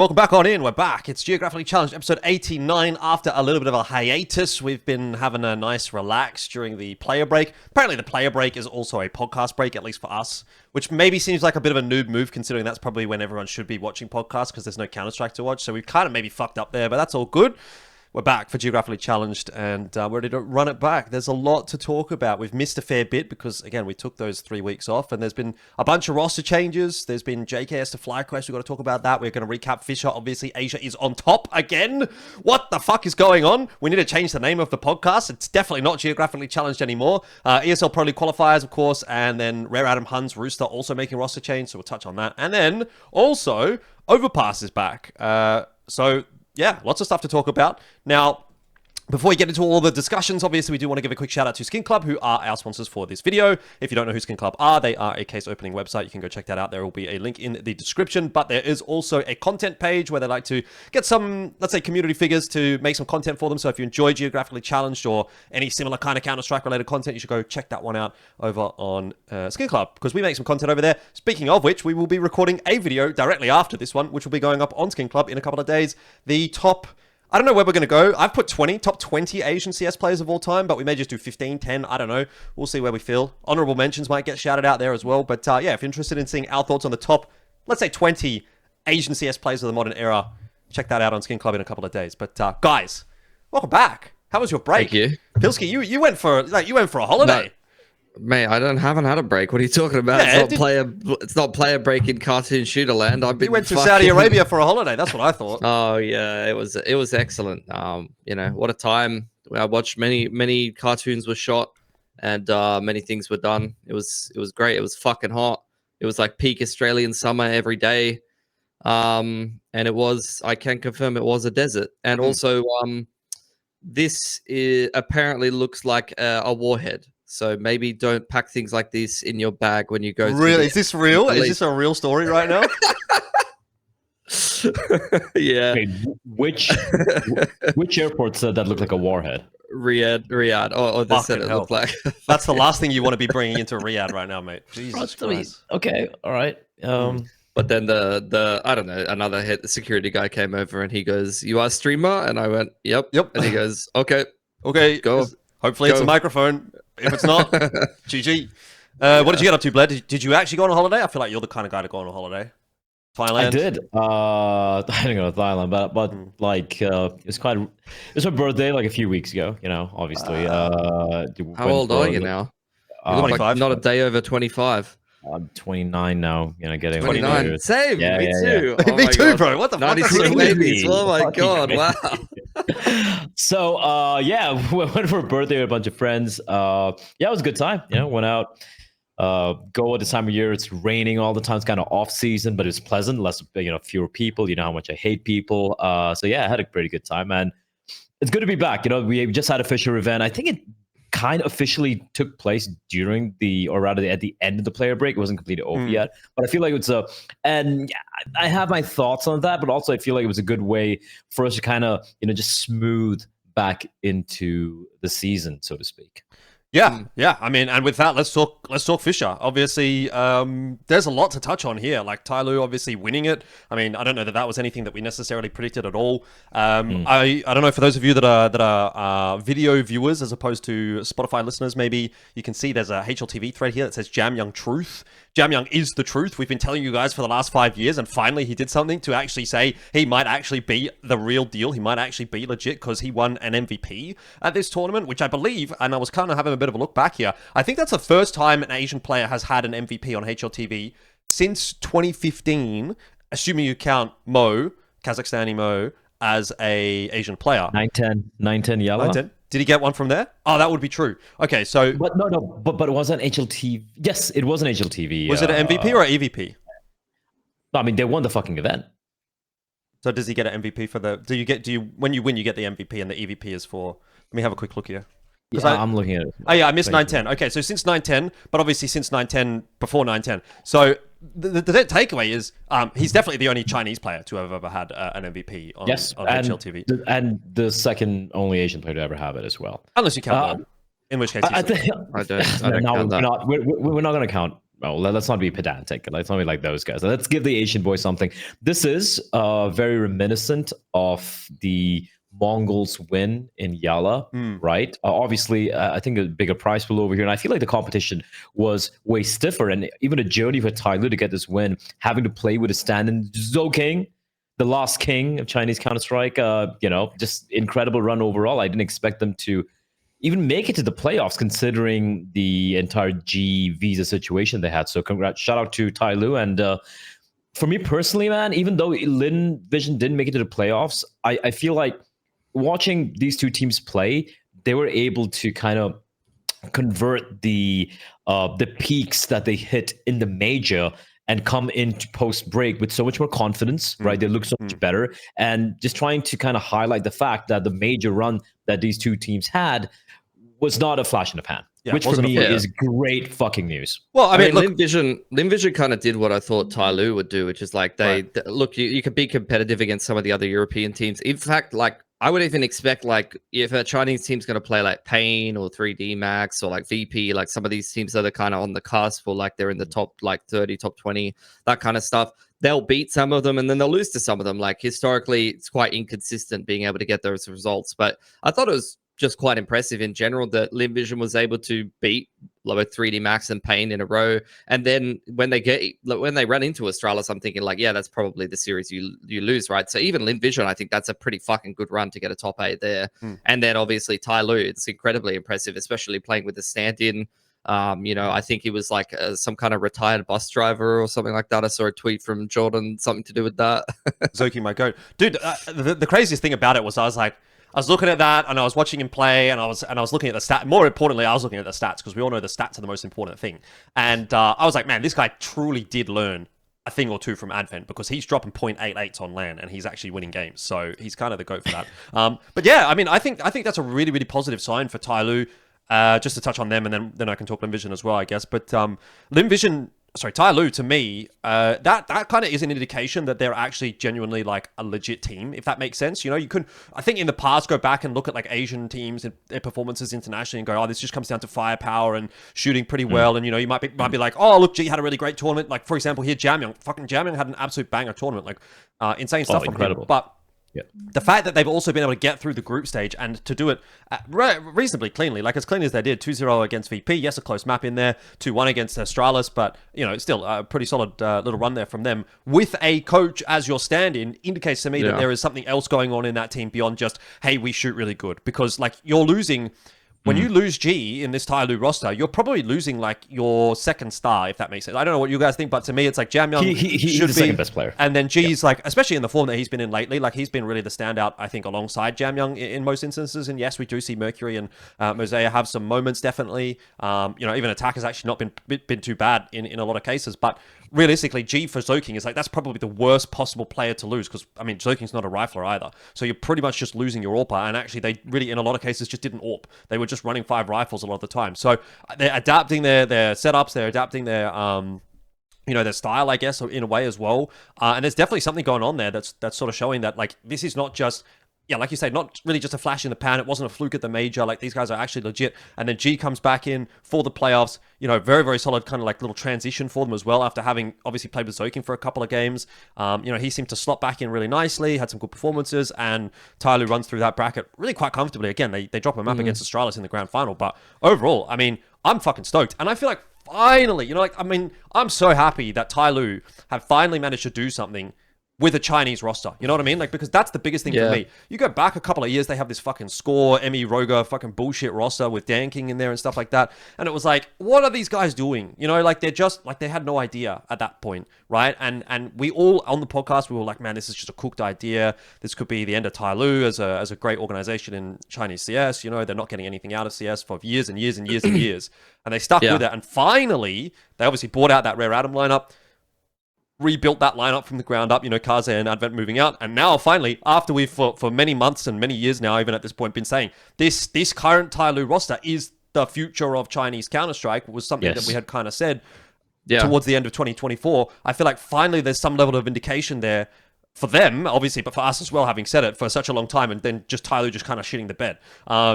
Welcome back on in. We're back. It's Geographically Challenged episode 89. After a little bit of a hiatus, we've been having a nice relax during the player break. Apparently the player break is also a podcast break, at least for us, which maybe seems like a bit of a noob move considering that's probably when everyone should be watching podcasts because there's no Counter-Strike to watch. So we've kind of maybe fucked up there, but that's all good. We're back for Geographically Challenged and we're ready to run it back. There's a lot to talk about. We've missed a fair bit because, again, we took those 3 weeks off and there's been a bunch of roster changes. There's been JKS to FlyQuest. We've got to talk about that. We're going to recap Fissure. Obviously, Asia is on top again. What the fuck is going on? We need to change the name of the podcast. It's definitely not Geographically Challenged anymore. ESL Pro League qualifiers, of course, and then Rare Adam Huns, Rooster also making roster change, so we'll touch on that. And then also, Overpass is back. Yeah, lots of stuff to talk about. Now, before we get into all the discussions, obviously we do want to give a quick shout out to Skinclub, who are our sponsors for this video. If you don't know who Skinclub are, they are a case opening website. You can go check that out. There will be a link in the description, but there is also a content page where they like to get some, let's say, community figures to make some content for them. So if you enjoy Geographically Challenged or any similar kind of Counter-Strike related content, you should go check that one out over on Skinclub, because we make some content over there. Speaking of which, we will be recording a video directly after this one, which will be going up on Skinclub in a couple of days. The top... I don't know where we're going to go. I've put top 20 Asian CS players of all time, but we may just do 15, 10, I don't know. We'll see where we feel. Honorable mentions might get shouted out there as well. But yeah, if you're interested in seeing our thoughts on the top, let's say 20 Asian CS players of the modern era, check that out on Skinclub in a couple of days. But guys, welcome back. How was your break? Thank you. Pilski, you went for a holiday. No. Mate, I haven't had a break. What are you talking about? Yeah, it's not player break in cartoon shooter land. You went to Saudi Arabia for a holiday. That's what I thought. Oh yeah, it was excellent. You know, what a time. I watched many cartoons were shot and many things were done. It was great. It was fucking hot. It was like peak Australian summer every day. And I can confirm it was a desert. And also this apparently looks like a warhead. So maybe don't pack things like this in your bag when you go. Really? Is this real? Is this a real story right now? Yeah. Okay, which airports that look like a warhead? Riyadh. Oh, this said it looked like. That's the last thing you want to be bringing into Riyadh right now, mate. Jesus Christ. Okay, all right. But then the I don't know, another security guy came over and he goes, "You are a streamer?" And I went, "Yep." And he goes, "Okay, go. Hopefully it's a microphone. If it's not, GG. What did you get up to, Bleh? Did you actually go on a holiday? I feel like you're the kind of guy to go on a holiday. Thailand? I did. I didn't go to Thailand, but like it's my birthday like a few weeks ago. You know, obviously. How old are you now? You look 25. like not a day over 25 I'm 29 now. You know, getting 29. older. Same. Yeah, me yeah, too. Yeah. Oh Me my too, God. bro. What the fuck? 96 babies. Oh my God. Wow. So yeah, we went for a birthday with a bunch of friends. Yeah, it was a good time. You know, went out. Go at this time of year. It's raining all the time. It's kind of off season, but it was pleasant. Less, fewer people. You know how much I hate people. So yeah, I had a pretty good time, and it's good to be back. You know, we just had a Fissure event. I think it kind of officially took place at the end of the player break. It wasn't completely over yet, but I feel like and yeah, I have my thoughts on that, but also I feel like it was a good way for us to kind of, just smooth back into the season, so to speak. Yeah. I mean, and with that, let's talk Fissure. Obviously, there's a lot to touch on here. Like Tyloo obviously winning it. I mean, I don't know that was anything that we necessarily predicted at all. I don't know, for those of you that are video viewers as opposed to Spotify listeners, maybe you can see there's a HLTV thread here that says Jam Young Truth. Jam Young is the truth. We've been telling you guys for the last 5 years, and finally he did something to actually say he might actually be the real deal. He might actually be legit because he won an MVP at this tournament, which I believe, and I was kind of having a bit of a look back here, I think that's the first time an Asian player has had an MVP on HLTV since 2015, assuming you count Mo, Kazakhstani Mo, as a Asian player. 910 yellow. 910. Did he get one from there? Oh, that would be true. Okay, so... But but it wasn't HLTV. Yes, it was an HLTV. Was it an MVP or an EVP? No, I mean, they won the fucking event. So does he get an MVP for the... when you win, you get the MVP, and the EVP is for... Let me have a quick look here. Yeah, I'm looking at it. Oh yeah, I missed 910. Okay, so since 910, but obviously since 910, before 910. So the takeaway is he's definitely the only Chinese player to have ever had an MVP on HLTV. And the second only Asian player to ever have it as well. Unless you count Mo, in which case I don't count that. We're not going to count well, let's not be pedantic. Let's not be like those guys. Let's give the Asian boy something. This is very reminiscent of the Mongolz win in Yala, right? Obviously, I think a bigger prize pool over here, and I feel like the competition was way stiffer, and even a journey for Tyloo to get this win, having to play with a stand-in Zhou, the last king of Chinese Counter-Strike. Just incredible run overall. I didn't expect them to even make it to the playoffs, considering the entire G visa situation they had. So congrats, shout out to Tyloo. And for me personally, man, even though Lynn Vision didn't make it to the playoffs, I feel like watching these two teams play, they were able to kind of convert the peaks that they hit in the major and come into post break with so much more confidence, right? They look so much better. And just trying to kind of highlight the fact that the major run that these two teams had was not a flash in the pan, which for me is great fucking news. Well, I mean, look, Lynn Vision kind of did what I thought Tyloo would do, which is like look, you could be competitive against some of the other European teams. In fact, like I would even expect, like, if a Chinese team's going to play like Pain or 3D Max or like VP, like some of these teams that are kind of on the cusp or like they're in the top like 30, top 20, that kind of stuff, they'll beat some of them and then they'll lose to some of them. Like historically, it's quite inconsistent being able to get those results. But I thought it was just quite impressive in general that Lynn Vision was able to beat both 3D Max and Pain in a row. And then when they run into Astralis, I'm thinking like, yeah, that's probably the series you lose, right? So even Lynn Vision, I think that's a pretty fucking good run to get a top 8 there. And then obviously Tyloo, it's incredibly impressive, especially playing with the stand-in. I think he was like some kind of retired bus driver or something like that. I saw a tweet from Jordan, something to do with that. Zoki, my goat. Dude, the craziest thing about it was I was looking at that and I was watching him play and I was looking at the stat. More importantly, I was looking at the stats because we all know the stats are the most important thing. And I was like, man, this guy truly did learn a thing or two from Advent because he's dropping 0.88s on LAN and he's actually winning games. So he's kind of the GOAT for that. But yeah, I mean, I think that's a really, really positive sign for Tyloo. Just to touch on them and then I can talk Lynn Vision as well, I guess. But Tyloo, to me, that kind of is an indication that they're actually genuinely like a legit team, if that makes sense. You know, I think in the past, go back and look at like Asian teams and their performances internationally and go, oh, this just comes down to firepower and shooting pretty well. And, you know, you might be like, oh, look, G had a really great tournament. Like, for example, here, fucking Jamyang had an absolute banger tournament, like insane stuff from him. But the fact that they've also been able to get through the group stage and to do it reasonably cleanly, like as clean as they did, 2-0 against VP, yes, a close map in there, 2-1 against Astralis, but, you know, still a pretty solid little run there from them, with a coach as your stand-in, indicates to me that there is something else going on in that team beyond just, hey, we shoot really good. Because, like, you're losing... When you lose G in this Tyloo roster, you're probably losing like your second star, if that makes sense. I don't know what you guys think, but to me, it's like Jamyang he's should the be second best player, and then G's like, especially in the form that he's been in lately, like he's been really the standout, I think, alongside Jamyang in most instances. And yes, we do see Mercury and Mosaic have some moments, definitely. Even Attack has actually not been too bad in a lot of cases, but realistically, G for Zoking is like, that's probably the worst possible player to lose because, I mean, Zoking's not a rifler either. So you're pretty much just losing your AWPer. And actually, they really, in a lot of cases, just didn't AWP. They were just running 5 rifles a lot of the time. So they're adapting their setups. They're adapting their their style, I guess, in a way as well. And there's definitely something going on there that's sort of showing that, like, this is not just... Yeah, like you say, not really just a flash in the pan. It wasn't a fluke at the major. Like, these guys are actually legit. And then G comes back in for the playoffs. You know, very, very solid kind of like little transition for them as well after having obviously played with Zoking for a couple of games. He seemed to slot back in really nicely, had some good performances, and Tyloo runs through that bracket really quite comfortably. Again, they drop him up against Astralis in the grand final. But overall, I mean, I'm fucking stoked. And I feel like finally, I'm so happy that Tyloo have finally managed to do something with a Chinese roster. You know what I mean? Like, because that's the biggest thing for me. You go back a couple of years, they have this fucking Score, Emmy, Roga, fucking bullshit roster with Dan King in there and stuff like that. And it was like, what are these guys doing? You know, like, they're just, like, they had no idea at that point, right? And we all, on the podcast, we were like, man, this is just a cooked idea. This could be the end of Tyloo as a great organization in Chinese CS. You know, they're not getting anything out of CS for years and years and years and years. And they stuck with it. And finally, they obviously bought out that Rare Atom lineup, rebuilt that lineup from the ground up, Kaze and Advent moving out. And now, finally, after we've, for many months and many years now, even at this point, been saying, this current Tyloo roster is the future of Chinese Counter-Strike, was something that we had kind of said towards the end of 2024. I feel like finally there's some level of indication there for them, obviously, but for us as well, having said it for such a long time, and then just Tyloo just kind of shitting the bed.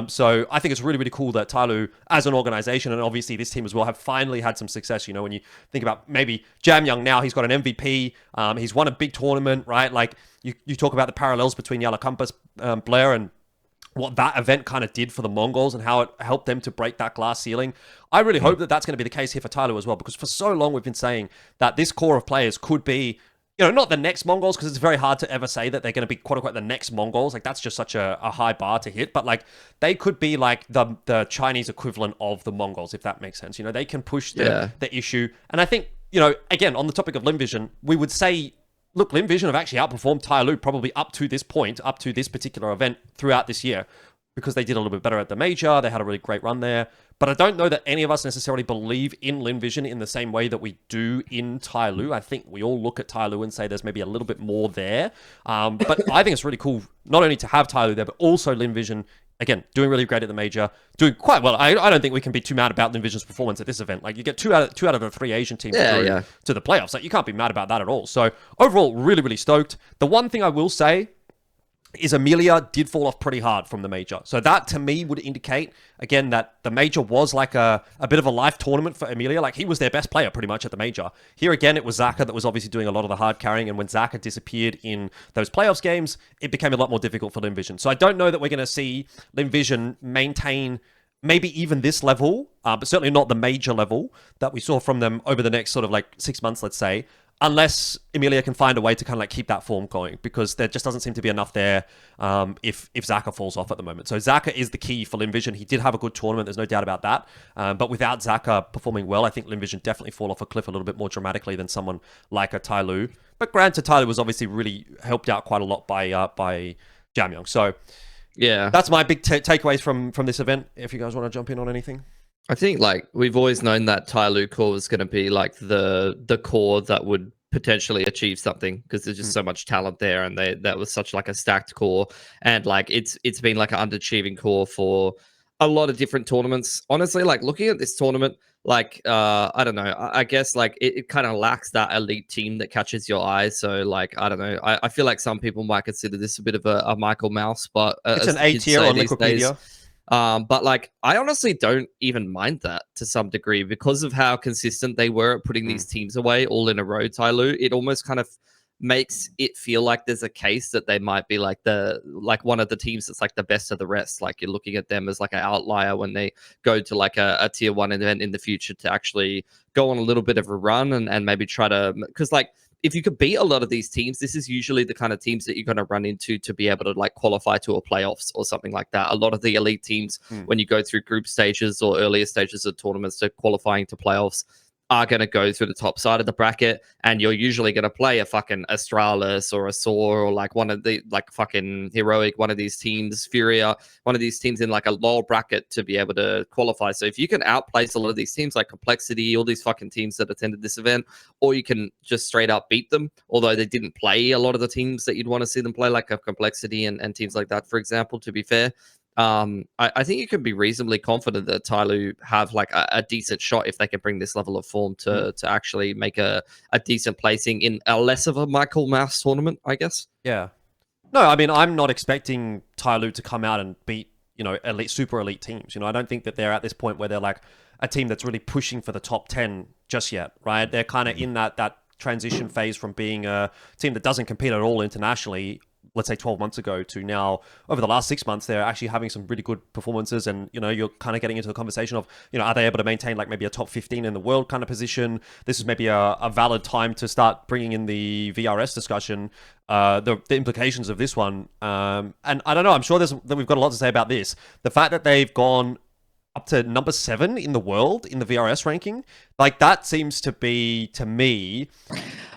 So I think it's really, really cool that Tyloo, as an organization, and obviously this team as well, have finally had some success. You know, when you think about maybe Jamyoung now, he's got an MVP, he's won a big tournament, right? Like, you talk about the parallels between Yellow Compass, Bleh, and what that event kind of did for the Mongolz and how it helped them to break that glass ceiling. I really hope that that's going to be the case here for Tyloo as well, because for so long we've been saying that this core of players could be, you know, not the next Mongolz, because it's very hard to ever say that they're going to be quote unquote the next Mongolz. Like, that's just such a high bar to hit. But like, they could be like the Chinese equivalent of the Mongolz, if that makes sense. You know, they can push the issue. And I think, you know, again, on the topic of Lynn Vision, we would say, look, Lynn Vision have actually outperformed Tyloo probably up to this point, up to this particular event throughout this year, because they did a little bit better at the major. They had a really great run there. But I don't know that any of us necessarily believe in Lynn Vision in the same way that we do in Tyloo. I think we all look at Tyloo and say there's maybe a little bit more there. But I think it's really cool not only to have Tyloo there, but also Lynn Vision, again, doing really great at the major, doing quite well. I don't think we can be too mad about Lynn Vision's performance at this event. Like, you get two out of the 3 Asian teams to the playoffs. Like, you can't be mad about that at all. So overall, really, really stoked. The one thing I will say is Amelia did fall off pretty hard from the major. So that, to me, would indicate, again, that the major was like a bit of a life tournament for Amelia. Like, he was their best player pretty much at the major. Here again, it was Zaka that was obviously doing a lot of the hard carrying, and when Zaka disappeared in those playoffs games, it became a lot more difficult for Lynn Vision. So I don't know that we're going to see Lynn Vision maintain maybe even this level, but certainly not the major level that we saw from them over the next sort of like 6 months, let's say, unless Amelia can find a way to kind of like keep that form going, because there just doesn't seem to be enough there if Zaka falls off at the moment. So Zaka is the key for Lynn Vision. He did have a good tournament, there's no doubt about that. But without Zaka performing well, I think Lynn Vision definitely fall off a cliff a little bit more dramatically than someone like a Tyloo. But granted, Tyloo was obviously really helped out quite a lot by Jamyoung. So yeah, that's my big takeaways from this event. If you guys want to jump in on anything. I think, like, we've always known that Tyloo core was going to be like the core that would potentially achieve something, because there's just so much talent there, and that was such like a stacked core, and like it's been like an underachieving core for a lot of different tournaments. Honestly, like, looking at this tournament, like I don't know, I guess like it kind of lacks that elite team that catches your eye. So like, I don't know, I feel like some people might consider this a bit of a Michael Mouse, but it's an A tier on Wikipedia. But like, I honestly don't even mind that to some degree, because of how consistent they were at putting these teams away all in a row. Tyloo, it almost kind of makes it feel like there's a case that they might be like one of the teams that's like the best of the rest. Like, you're looking at them as like an outlier when they go to like a tier 1 event in the future to actually go on a little bit of a run and maybe try to, because like, if you could beat a lot of these teams, this is usually the kind of teams that you're going to run into to be able to like qualify to a playoffs or something like that. A lot of the elite teams, when you go through group stages or earlier stages of tournaments to qualifying to playoffs, are going to go through the top side of the bracket, and you're usually going to play a fucking Astralis or a Soar or like one of the like fucking Heroic, one of these teams, Furia, one of these teams in like a lower bracket to be able to qualify. So if you can outplace a lot of these teams like Complexity, all these fucking teams that attended this event, or you can just straight up beat them, although they didn't play a lot of the teams that you'd want to see them play, like a Complexity and teams like that, for example, to be fair. I think you can be reasonably confident that Tyloo have like a decent shot if they can bring this level of form to actually make a decent placing in a less of a Michael Mouse tournament, I guess. Yeah. No, I mean, I'm not expecting Tyloo to come out and beat, you know, elite, super elite teams. You know, I don't think that they're at this point where they're like a team that's really pushing for the top 10 just yet, right? They're kind of in that transition phase from being a team that doesn't compete at all internationally, let's say 12 months ago, to now over the last 6 months, they're actually having some really good performances. And, you know, you're kind of getting into the conversation of, you know, are they able to maintain like maybe a top 15 in the world kind of position? This is maybe a valid time to start bringing in the VRS discussion, the implications of this one. And I don't know, I'm sure that we've got a lot to say about this. The fact that they've gone up to number 7 in the world in the VRS ranking, like, that seems to be, to me,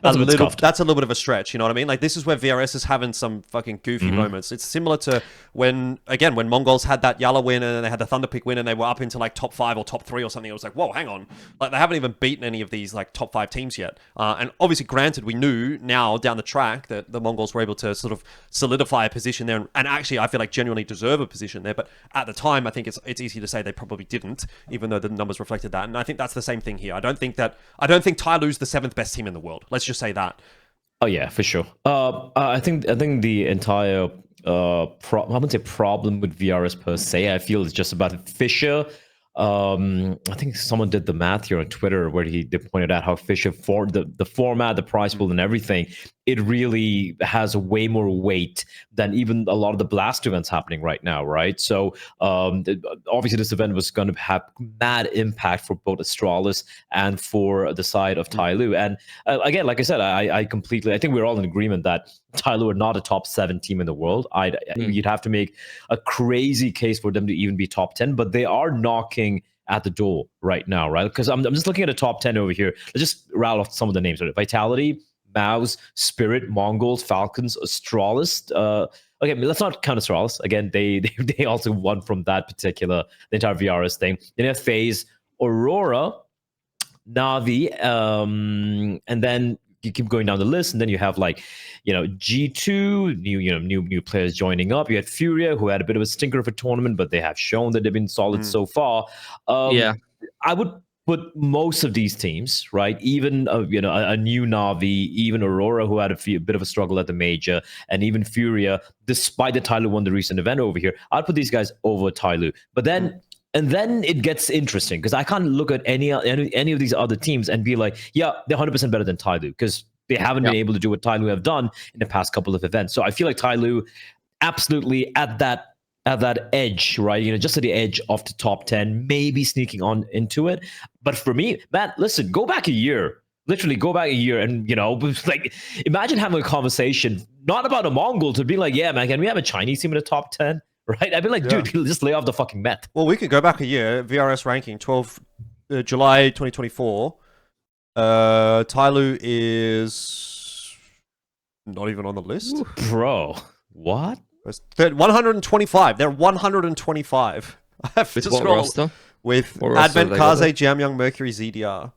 that's a little bit of a stretch. You know what I mean? Like, this is where VRS is having some fucking goofy moments. It's similar to when Mongolz had that Yala win and then they had the Thunderpick win and they were up into like top 5 or top 3 or something. It was like, whoa, hang on. Like, they haven't even beaten any of these like top 5 teams yet. And obviously, granted, we knew now down the track that the Mongolz were able to sort of solidify a position there. And actually, I feel like genuinely deserve a position there. But at the time, I think it's easy to say they probably didn't, even though the numbers reflected that. And I think that's the same thing here. I don't think Tyloo's the 7th best team in the world. Let's just say that. Oh yeah, for sure. I think the entire I wouldn't say problem with VRS per se. I feel it's just about Fissure. I think someone did the math here on Twitter where they pointed out how Fissure for the format, the prize pool, and everything, it really has way more weight than even a lot of the Blast events happening right now, right? So obviously this event was going to have mad impact for both Astralis and for the side of Tyloo. And again, like I said, I think we're all in agreement that Tyloo are not a top 7 team in the world. You'd have to make a crazy case for them to even be top 10, but they are knocking at the door right now, right? Because I'm just looking at a top 10 over here. Let's just rattle off some of the names. Vitality, Mouse, Spirit, Mongolz, Falcons, Astralis. Okay, let's not count Astralis. Again, they also won from that particular, the entire VRS thing. Then you have FaZe, Aurora, Navi, and then you keep going down the list, and then you have like, G2, new players joining up. You had Furia, who had a bit of a stinker of a tournament, but they have shown that they've been solid so far. Yeah, I would put most of these teams, right? Even a new Navi, even Aurora, who had a bit of a struggle at the major, and even Furia, despite the Tyloo won the recent event over here, I'd put these guys over Tyloo. But then. And then it gets interesting because I can't look at any of these other teams and be like, yeah, they're 100% better than Tyloo because they haven't been able to do what Tyloo have done in the past couple of events. So I feel like Tyloo absolutely at that edge, right? Just at the edge of the top 10, maybe sneaking on into it. But for me, man, listen, go back a year. Literally go back a year and, like, imagine having a conversation, not about a Mongol, to be like, yeah, man, can we have a Chinese team in the top 10? Right? I'd be like, dude, just lay off the fucking Met. Well, we could go back a year. VRS ranking, 12 July 2024. Tyloo is not even on the list. Ooh, bro, what? 125. They're 125. I have to scroll roster? with What Advent, roster Kaze, Jamyoung, Mercury, ZDR.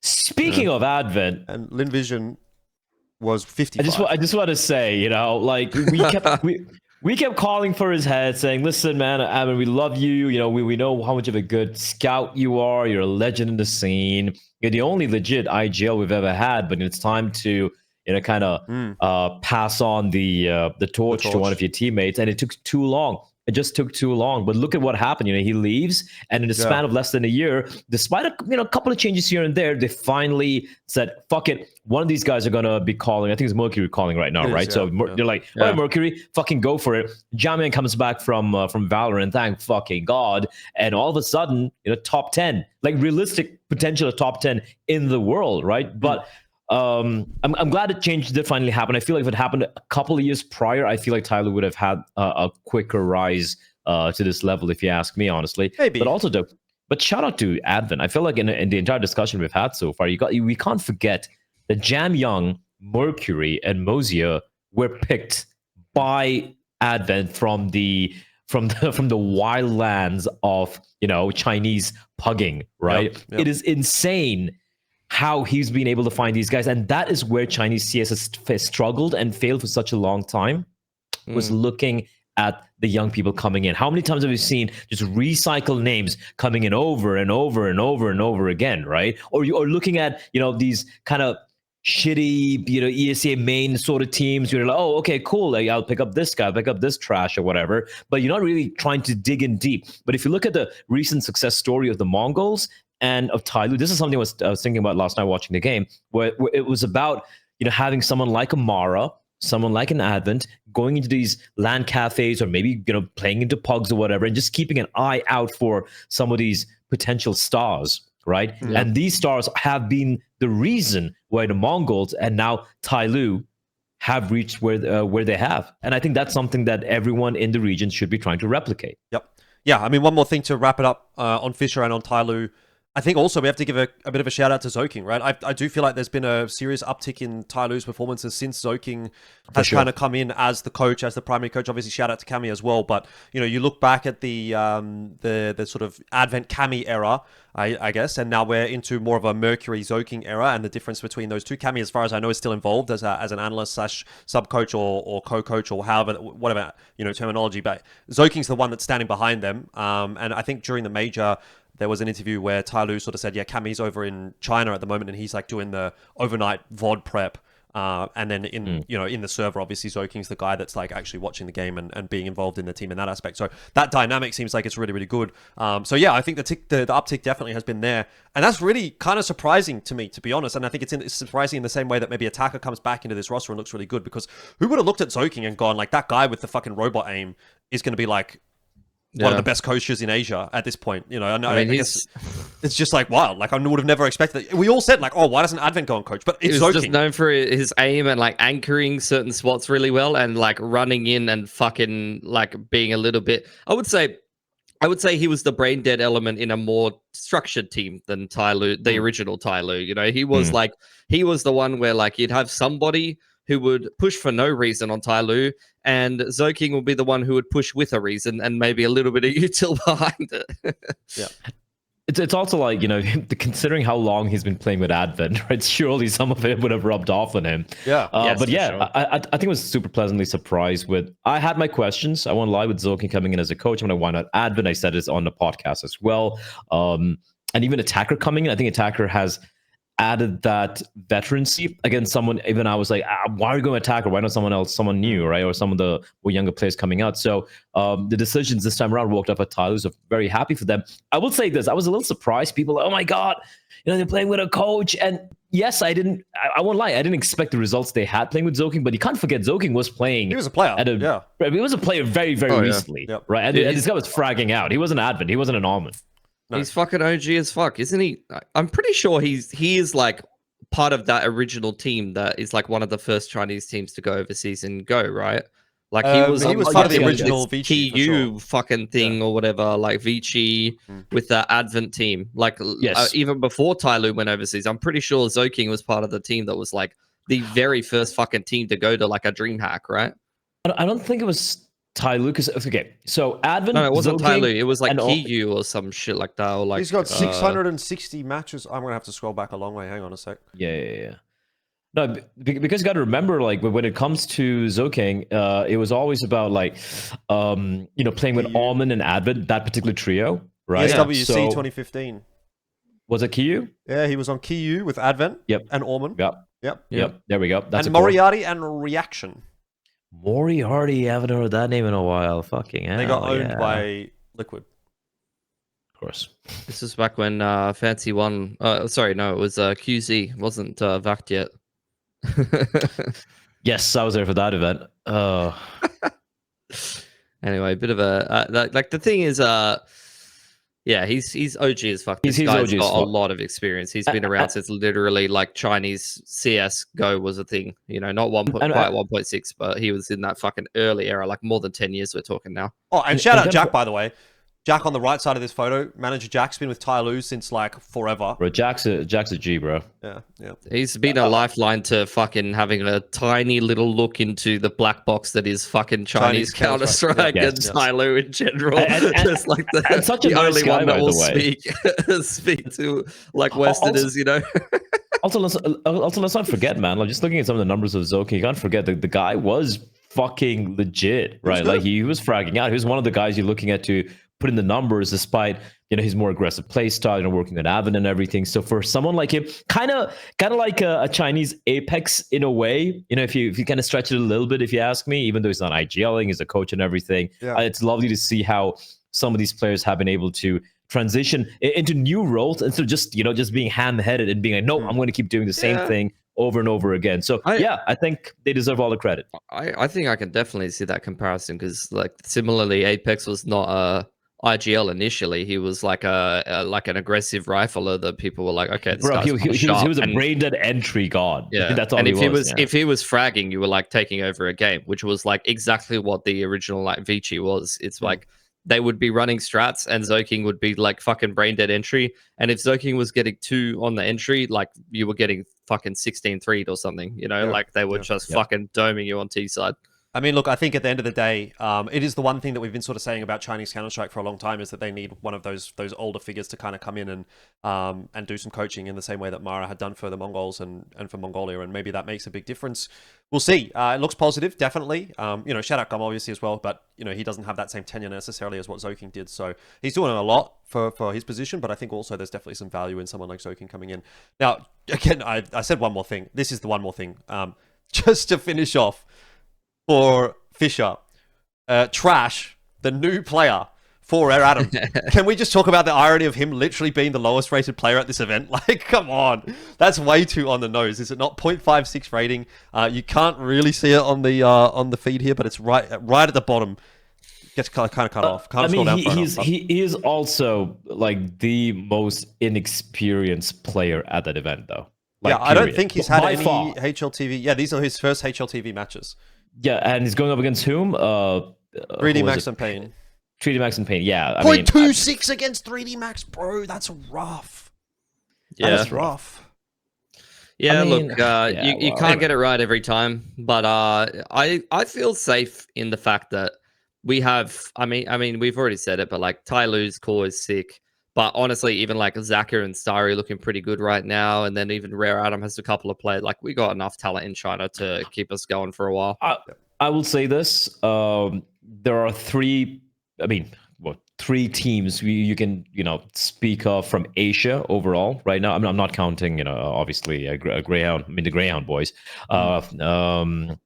Speaking of Advent, and Lynn Vision was 55. I just want to say, like we kept calling for his head, saying, listen, man, Advent, we love you. We know how much of a good scout you are. You're a legend in the scene. You're the only legit IGL we've ever had, but it's time to, kind of pass on the torch to one of your teammates. And it took too long. It just took too long. But look at what happened. He leaves, and in the span of less than a year, despite a couple of changes here and there, they finally said, fuck it. One of these guys are going to be calling. I think it's Mercury calling right now, right? So they're like, all right, Mercury, fucking go for it. Jammin comes back from Valorant, thank fucking God. And all of a sudden, top 10, like realistic potential of top 10 in the world, right? But I'm glad the change did finally happen. I feel like if it happened a couple of years prior, I feel like Tyloo would have had a quicker rise to this level, if you ask me, honestly. Maybe. But shout out to Advent. I feel like in the entire discussion we've had so far, we can't forget that Jamyoung, Mercury, and Mosier were picked by Advent from the wild lands of Chinese pugging, right? Yep. It is insane how he's been able to find these guys, and that is where Chinese CS has struggled and failed for such a long time, was looking at the young people coming in. How many times have we seen just recycled names coming in over and over and over and over again, right? Or looking at these kind of shitty ESA main sort of teams. You're like, oh, okay, cool, like, I'll pick up this guy, I'll pick up this trash or whatever, but you're not really trying to dig in deep. But if you look at the recent success story of the Mongolz and of Tyloo, this is something I was thinking about last night watching the game, where it was about having someone like Amara, someone like an Advent, going into these LAN cafes or maybe playing into pugs or whatever, and just keeping an eye out for some of these potential stars, right? Yeah. And these stars have been the reason why the Mongolz and now Tyloo have reached where they have, and I think that's something that everyone in the region should be trying to replicate. Yep. Yeah. I mean, one more thing to wrap it up on Fissure and on Tyloo. I think also we have to give a bit of a shout out to Zoking, right? I do feel like there's been a serious uptick in Tyloo's performances since Zoking has kind of come in as the coach, as the primary coach. Obviously, shout out to Cammy as well. But you look back at the sort of Advent Cammy era, I guess, and now we're into more of a Mercury Zoking era, and the difference between those two. Cammy, as far as I know, is still involved as an analyst / sub coach or co-coach or whatever terminology. But Zoking's the one that's standing behind them, and I think during the major, there was an interview where Tyloo sort of said, yeah, Cammy's over in China at the moment, and he's like doing the overnight VOD prep And then in in the server, obviously Zoking's the guy that's like actually watching the game and being involved in the team in that aspect. So that dynamic seems like it's really, really good. So yeah, I think the uptick definitely has been there, and that's really kind of surprising to me, to be honest. And I think it's surprising in the same way that maybe Attacker comes back into this roster and looks really good, because who would have looked at Zoking and gone like, that guy with the fucking robot aim is going to be like one of the best coaches in Asia at this point, you know. I mean, it's just like wild. Like, I would have never expected it. We all said like, oh, why doesn't Advent go and coach? But it's Zoking. Just known for his aim and like anchoring certain spots really well, and like running in and fucking like being a little bit. I would say he was the brain dead element in a more structured team than Tyloo, the original Tyloo. You know, he was he was the one where like you'd have somebody who would push for no reason on Tyloo, and Zoking will be the one who would push with a reason and maybe a little bit of util behind it. Yeah. It's also like, you know, considering how long he's been playing with Advent, right? Surely some of it would have rubbed off on him. Yeah. But yeah, sure. I think I was super pleasantly surprised with, I had my questions. I won't lie, with Zoking coming in as a coach. I'm going to why not Advent? I said it's on the podcast as well. And even Attacker coming in, I think Attacker has added that veterancy. Again, I was like, why are you going Attacker? Why not someone else, someone new, right? Or some of the younger players coming out. So the decisions this time around worked out for Tyloo, so very happy for them. I will say this, I was a little surprised. People, oh my God, you know, they're playing with a coach. And yes, I won't lie, I didn't expect the results they had playing with Zoking, but you can't forget Zoking was playing. He was a player. He was a player very, very recently, right? And this guy was fragging out. He wasn't Advent. He wasn't an almond. No. He's fucking OG as fuck, isn't he? I'm pretty sure he is like part of that original team that is like one of the first Chinese teams to go overseas and go, right? Like he was part of the original Vici TU fucking thing or whatever, like Vici with that Advent team. Like even before Tyloo went overseas, I'm pretty sure Zoking was part of the team that was like the very first fucking team to go to like a DreamHack, right? I don't think it was Tyloo, because okay, so Advent. No, it wasn't Tyloo. It was like KU or some shit like that. Or like he's got 660 matches. I'm gonna have to scroll back a long way. Hang on a sec. Yeah. No, because you got to remember, like when it comes to Zoking, it was always about like, you know, playing with Almond and Advent, that particular trio, right? SWC 2015. Was it KU? Yeah, he was on KU with Advent. Yep. And Almond. Yep. There we go. That's and Moriarty and Reaction. Moriarty, haven't heard that name in a while. Fucking hell. They got owned by Liquid. Of course. This was back when Fancy won. Sorry, no, it was QZ. It wasn't VACT yet. Yes, I was there for that event. Anyway, a bit of a like the thing is, yeah, he's OG as fuck. This he's guy's OG got a lot of experience. He's been around since literally like Chinese CS Go was a thing. You know, not quite 1.6, but he was in that fucking early era, like more than 10 years we're talking now. Oh, and shout out Jack, by the way. Jack on the right side of this photo, manager Jack's been with Tyloo since like forever. Bro, Jack's a G, bro. Yeah. He's been a lifeline to fucking having a tiny little look into the black box that is fucking Chinese Counter-Strike and Tyloo in general. Just like the only one that will speak to like Westerners, you know. Also, let's not forget, man. Like just looking at some of the numbers of Zoking, you can't forget that the guy was fucking legit, right? Like he was fragging out. He was one of the guys you're looking at to put in the numbers, despite, you know, his more aggressive play style, you know, working with Avon and everything. So for someone like him, kind of like a Chinese Apex in a way, you know, if you kind of stretch it a little bit, if you ask me, even though he's not IGLing, he's a coach and everything. Yeah. It's lovely to see how some of these players have been able to transition into new roles instead of just, you know, just being ham-headed and being like, no, I'm going to keep doing the same thing over and over again. So I think they deserve all the credit. I think I can definitely see that comparison, because like similarly, Apex was not a IGL initially. He was like an aggressive rifler that people were like, okay, this guy's he was a brain dead entry god. Yeah, that's all. And if he was fragging, you were like taking over a game, which was like exactly what the original like Vici was. It's like they would be running strats and Zoking would be like fucking brain dead entry. And if Zoking was getting 2 on the entry, like you were getting fucking 16-3'd or something, you know, like they were just fucking doming you on T side. I mean, look, I think at the end of the day, it is the one thing that we've been sort of saying about Chinese Counter-Strike for a long time, is that they need one of those older figures to kind of come in and do some coaching in the same way that Mara had done for the Mongolz and for Mongolia, and maybe that makes a big difference. We'll see. It looks positive, definitely. You know, shout out Gum obviously as well, but you know, he doesn't have that same tenure necessarily as what Zoking did, so he's doing a lot for his position, but I think also there's definitely some value in someone like Zoking coming in. Now, again, I said one more thing. This is the one more thing. just to finish off for Fissure, Trash, the new player for Air Adam. Can we just talk about the irony of him literally being the lowest rated player at this event? Like, come on. That's way too on the nose. Is it not 0.56 rating? You can't really see it on the feed here, but it's right at the bottom. Gets kind of cut off. Can't scroll down far enough, he is also like the most inexperienced player at that event, though. Like, yeah, I don't think he's had any far. HLTV. Yeah, these are his first HLTV matches. Yeah, and he's going up against whom? 3D Max and Pain. 3D Max and Pain, yeah. 0.26 against 3D Max, bro. That's rough. Yeah, that's rough. Yeah, I mean, look, yeah, you can't get it right every time, but I feel safe in the fact that we have. I mean, we've already said it, but like Tyloo's core is sick. But honestly, even like Zaka and Starry looking pretty good right now, and then even Rare Adam has a couple of players. Like we got enough talent in China to keep us going for a while. I will say this: there are three. I mean, three teams you can speak of from Asia overall right now. I'm not counting obviously a Greyhound. I mean the Greyhound boys, FlyQuest.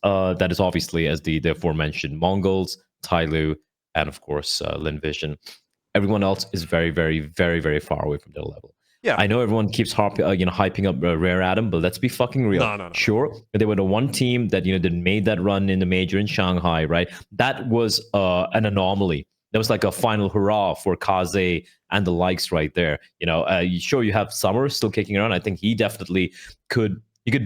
That is obviously as the aforementioned Mongolz, Tyloo, and of course Lynn Vision. Everyone else is very, very, very, very far away from their level. Yeah, I know everyone keeps hyping up Rare Adam, but let's be fucking real. No. Sure, they were the one team that that made that run in the major in Shanghai, right? That was an anomaly. That was like a final hurrah for Kaze and the likes right there. Sure, you have Summer still kicking around. I think he definitely could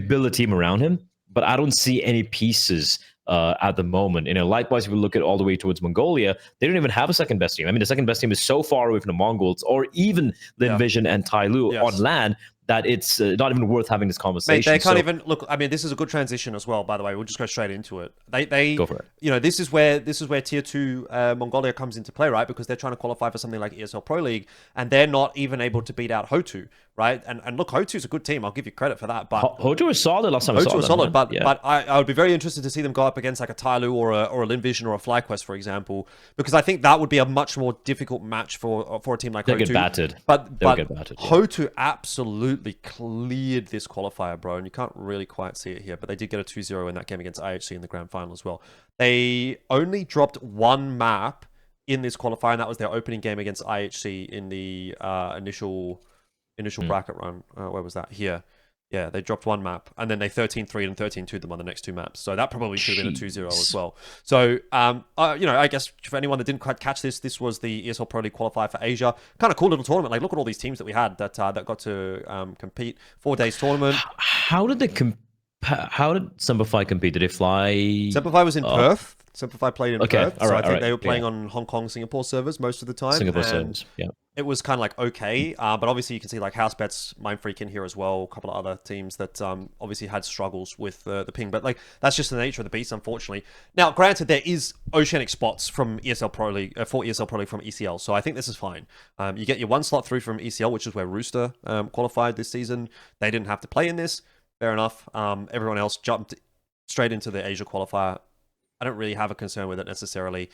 build a team around him, but I don't see any pieces at the moment. Likewise, if we look at all the way towards Mongolia, they don't even have a second best team. I mean, the second best team is so far away from the Mongolz or even Lynn Vision and Tyloo on land that it's not even worth having this conversation. Mate, they can't even look. I mean, this is a good transition as well. By the way, we'll just go straight into it. They go for it. This is where tier 2 Mongolia comes into play, right? Because they're trying to qualify for something like ESL Pro League, and they're not even able to beat out Hotu, right? And look, Hotu's a good team. I'll give you credit for that. But Hotu was solid last time. Hotu was solid, but I would be very interested to see them go up against like a Tyloo or a Lynn Vision or a FlyQuest, for example, because I think that would be a much more difficult match for a team like Hotu. They'll get battered. But get battered, Hotu absolutely cleared this qualifier, bro, and you can't really quite see it here, but they did get a 2-0 in that game against IHC in the grand final as well. They only dropped one map in this qualifier, and that was their opening game against IHC in the initial bracket run. Where was that? Here. Yeah, they dropped one map, and then they 13-3 and 13-2 them on the next two maps. So that probably should have been a 2-0 as well. So, I guess for anyone that didn't quite catch this was the ESL Pro League qualifier for Asia. Kind of cool little tournament. Like, look at all these teams that we had that got to compete. 4 days tournament. How did how did Simplify compete? Did they fly? Simplify was in Perth. Simplify played in Perth. All right, I think they were playing on Hong Kong, Singapore servers most of the time. Singapore servers, yeah. It was kind of like okay, but obviously you can see like Housebets, Mindfreak in here as well. A couple of other teams that obviously had struggles with the ping, but like that's just the nature of the beast, unfortunately. Now, granted, there is oceanic spots from ESL Pro League for ESL Pro League from ECL, so I think this is fine. You get your one slot through from ECL, which is where Rooster qualified this season. They didn't have to play in this. Fair enough. Everyone else jumped straight into the Asia qualifier. I don't really have a concern with it necessarily.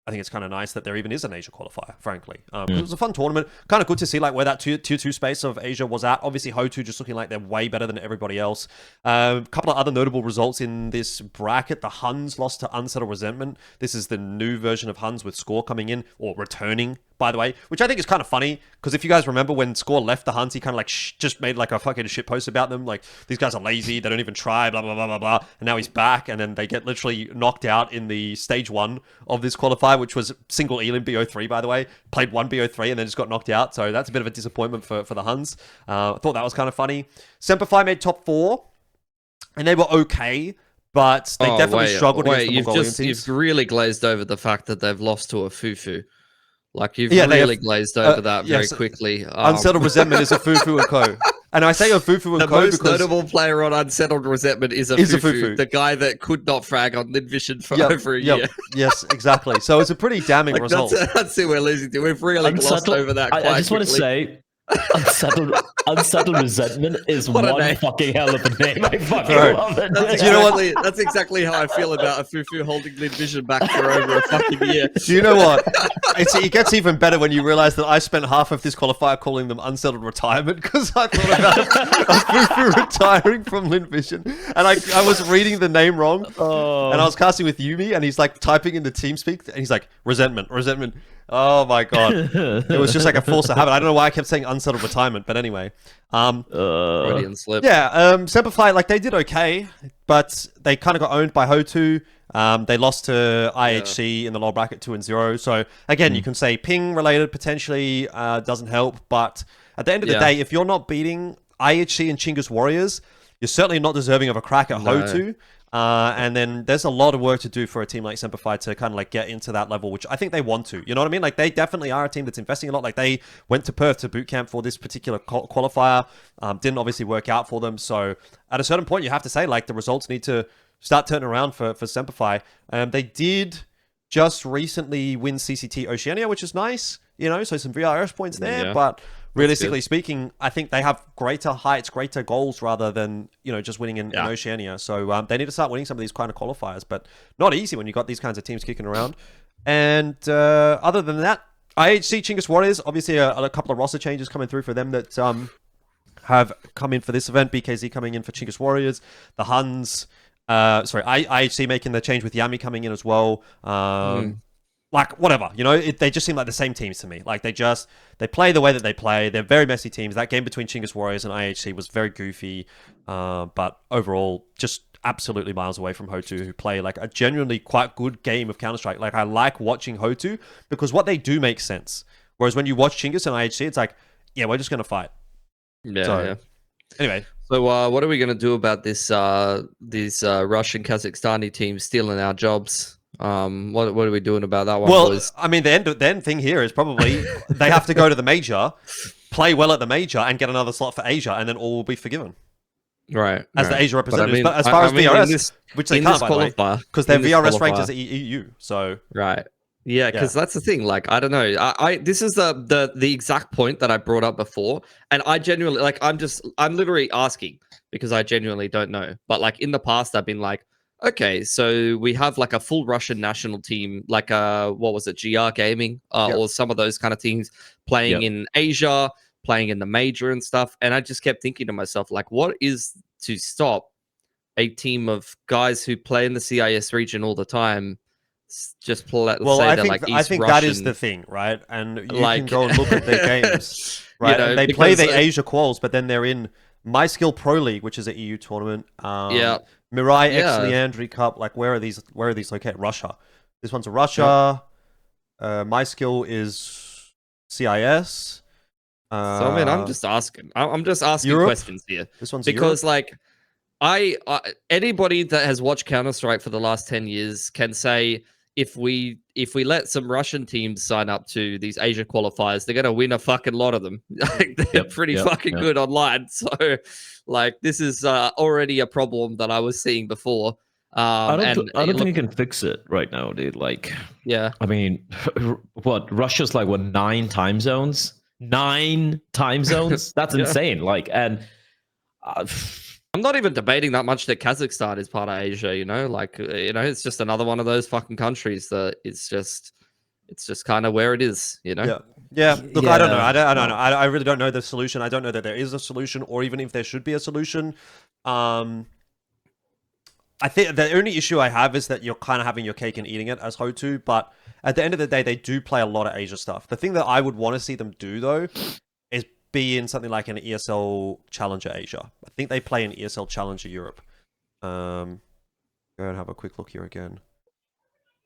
I think it's kind of nice that there even is an Asia qualifier, frankly. It was a fun tournament. Kind of good to see like where that tier 2 space of Asia was at. Obviously, Hotu just looking like they're way better than everybody else. A couple of other notable results in this bracket. The Huns lost to Unsettled Resentment. This is the new version of Huns with Score coming in, or returning, by the way, which I think is kind of funny, because if you guys remember when Score left the Huns, he kind of like just made like a fucking shit post about them. Like, these guys are lazy, they don't even try, blah, blah, blah, blah, blah. And now he's back, and then they get literally knocked out in the stage 1 of this qualifier, which was single Elim BO3, by the way. Played one BO3 and then just got knocked out. So that's a bit of a disappointment for the Huns. I thought that was kind of funny. Semplify made top 4, and they were okay, but they definitely struggled against the Mongolian teams. You've really glazed over the fact that they've lost to a Fufu. Like, you've really glazed over that very quickly. Unsettled Resentment is a Fufu and Co. And I say a Fufu and Co. because... The most notable player on Unsettled Resentment is a Fufu. The guy that could not frag on Lynn Vision for over a year. Yes, exactly. So it's a pretty damning result. That's who we're losing to. We've really glossed over that quite I just want to say, Unsettled Resentment is What a one name. fucking hell of a name. I fucking Right. love it. That's Do you know what- exactly, that's exactly how I feel about a Fufu holding Lynn Vision back for over a fucking year. Do you know what? It gets even better when you realize that I spent half of this qualifier calling them unsettled retirement because I thought about a Fufu retiring from Lynn Vision, and I was reading the name wrong, and I was casting with Yumi, and he's like typing in the TeamSpeak, and he's like resentment. Oh my god, it was just like a force of habit. I don't know why I kept saying unsettled retirement, but anyway. Freudian slip. Yeah, Semperfly, like they did okay, but they kind of got owned by Hotu. They lost to IHC in the lower bracket 2-0. So again, you can say ping related potentially doesn't help, but at the end of the day, if you're not beating IHC and Chinggis Warriors, you're certainly not deserving of a crack at Hotu. And then there's a lot of work to do for a team like Semperfly to kind of like get into that level, which I think they want to. You know what I mean? Like they definitely are a team that's investing a lot. Like they went to Perth to boot camp for this particular qualifier. Didn't obviously work out for them. So at a certain point, you have to say like the results need to start turning around for Semperfly. They did just recently win CCT Oceania, which is nice. You know, so some VRS points there, but realistically speaking, I think they have greater heights, greater goals rather than, you know, just winning in Oceania. So they need to start winning some of these kind of qualifiers, but not easy when you've got these kinds of teams kicking around. And other than that, IHC Chinggis Warriors, obviously a couple of roster changes coming through for them that have come in for this event. BKZ coming in for Chinggis Warriors. The Huns, IHC making the change with Yami coming in as well. Like, whatever, you know, they just seem like the same teams to me. Like, they play the way that they play. They're very messy teams. That game between Chinggis Warriors and IHC was very goofy. But overall, just absolutely miles away from Hotu, who play, like, a genuinely quite good game of Counter-Strike. Like, I like watching Hotu because what they do makes sense. Whereas when you watch Chinggis and IHC, it's like, yeah, we're just going to fight. Yeah. Anyway. So what are we going to do about this these Russian Kazakhstani teams stealing our jobs? What are we doing about that one, boys? I mean, the end thing here is probably they have to go to the major, play well at the major, and get another slot for Asia, and then all will be forgiven. Right. As the Asia representatives. But, but as far as VRS, this, which they can't, by the way, because their VRS ranked as qualifier. EU. So Right. Yeah, because that's the thing. Like, I don't know. I this is the exact point that I brought up before, and I genuinely like. I'm literally asking because I genuinely don't know. But like in the past, I've been like, okay, so we have like a full Russian national team, like what was it, GR Gaming, or some of those kind of teams playing in Asia, playing in the major and stuff. And I just kept thinking to myself, like, what is to stop a team of guys who play in the CIS region all the time? Just I think that is the thing, right? And you can go and look at their games, right? You know, and they play the Asia quals, but then they're in My Skill Pro League, which is an EU tournament. Mirai X Leandri Cup. Like, where are these located? Russia. This one's Russia. My Skill is CIS. So I mean, I'm just asking. I'm just asking Europe? questions here. This one's because Europe? like anybody that has watched Counter-Strike for the last 10 years can say if we let some Russian teams sign up to these Asia qualifiers, they're gonna win a fucking lot of them. Like, they're pretty fucking good online. So like this is already a problem that I was seeing before. I don't think you can fix it right now, dude. Like, I mean, what, Russia's like 9 time zones? 9 time zones? That's insane. Like, and I'm not even debating that much that Kazakhstan is part of Asia, you know, like, you know, it's just another one of those fucking countries that it's just kind of where it is, you know? Yeah. Look, I don't know. I don't know. I really don't know the solution. I don't know that there is a solution or even if there should be a solution. I think the only issue I have is that you're kind of having your cake and eating it as Hotu, but at the end of the day, they do play a lot of Asia stuff. The thing that I would want to see them do, though, is be in something like an ESL Challenger Asia. I think they play in ESL Challenger Europe. Go and have a quick look here again.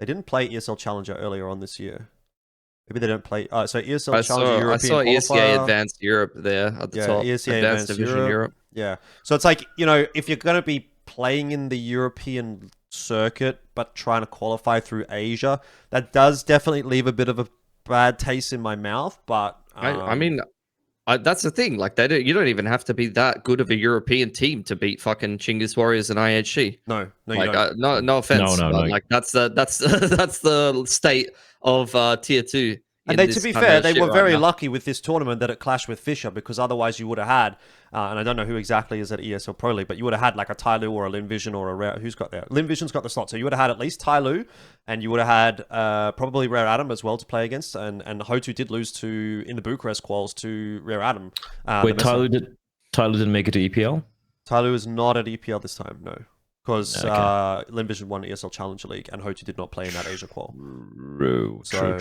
They didn't play ESL Challenger earlier on this year. Maybe they don't play. So ESL Challenger Europe. I saw ESEA Advanced Europe there at the top. ESEA Advanced Division Europe. Yeah. So it's like, you know, if you're going to be playing in the European circuit but trying to qualify through Asia, that does definitely leave a bit of a bad taste in my mouth. But I mean, that's the thing. Like, you don't even have to be that good of a European team to beat fucking Chinggis Warriors and IHC. No, like, you don't. No offense. No. Like, that's the state of tier 2 And to be fair, they were very lucky with this tournament that it clashed with Fissure, because otherwise you would have had, and I don't know who exactly is at ESL Pro League, but you would have had like a Tyloo or a Lynn Vision or a Rare. Who's got there? Lynn Vision's got the slot, so you would have had at least Tyloo, and you would have had probably Rare Adam as well to play against. And Hotu did lose in the Bucharest quals to Rare Adam. Wait, Tyloo didn't make it to EPL? Tyloo is not at EPL this time, no. Because Lynn Vision won ESL Challenger League and Hotu did not play in that Asia qual. True. We're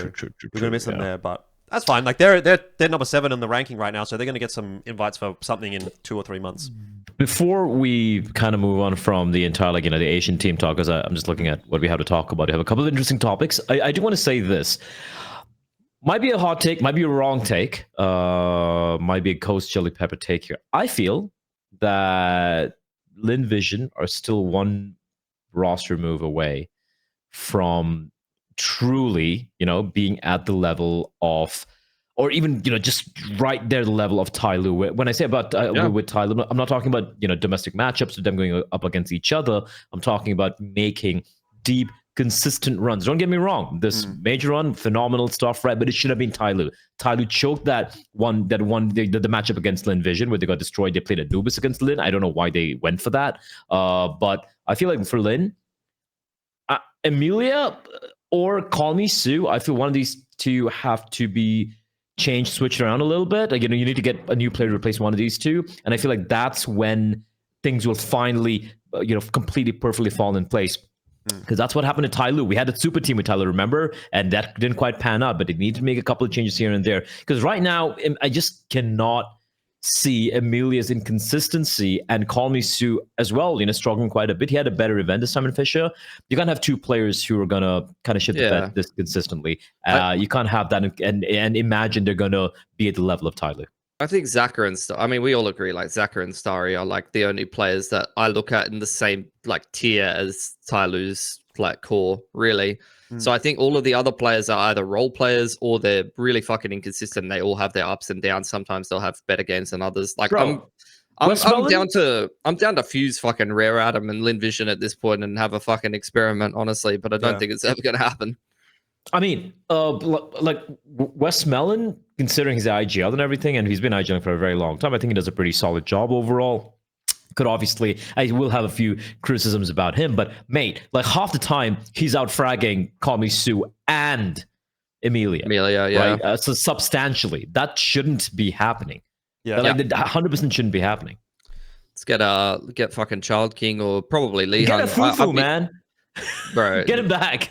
gonna miss them there, but that's fine. Like they're number 7 in the ranking right now, so they're gonna get some invites for something in 2 or 3 months. Before we kind of move on from the entire, like, the Asian team talk, because I'm just looking at what we have to talk about. We have a couple of interesting topics. I do want to say this. Might be a hot take, might be a wrong take, might be a Coast Chili Pepper take here. I feel that Lynn Vision are still one roster move away from truly, being at the level of, or even, just right there, the level of Tyloo. When I say about with Tyloo, I'm not talking about, domestic matchups with them going up against each other. I'm talking about making deep, consistent runs. Don't get me wrong. This major run, phenomenal stuff, right? But it should have been Tyloo. Tyloo choked that one, the matchup against Lynn Vision where they got destroyed. They played Anubis against Lynn. I don't know why they went for that. But I feel like for Lynn, Amelia or Call Me Sue, I feel one of these two have to be changed, switched around a little bit. Like, you need to get a new player to replace one of these two. And I feel like that's when things will finally, completely perfectly fall in place. Because that's what happened to Tyloo. We had a super team with Tyloo, remember? And that didn't quite pan out, but they need to make a couple of changes here and there. Because right now, I just cannot see Amelia's inconsistency and Call Me Sue as well, struggling quite a bit. He had a better event this time in Fissure. You can't have two players who are going to kind of shift the bet this consistently. You can't have that and imagine they're going to be at the level of Tyloo. I think Zaka and Star. I mean, we all agree like Zaka and Starry are like the only players that I look at in the same like tier as Tyloo's like core, really. So I think all of the other players are either role players or they're really fucking inconsistent. They all have their ups and downs. Sometimes they'll have better games than others. Like I'm down to fuse fucking Rare Adam and Lynn Vision at this point and have a fucking experiment, honestly. But I don't think it's ever gonna happen. I mean, like Westmelon, considering his IGL and everything, and he's been IGLing for a very long time, I think he does a pretty solid job overall. I will have a few criticisms about him, but mate, like half the time he's out fragging Call Me Sue and Amelia, yeah. Right? So substantially, that shouldn't be happening. Yeah, like 100% shouldn't be happening. Let's get fucking Child King or probably Lee. Get a Fufu, man. Bro, get him back.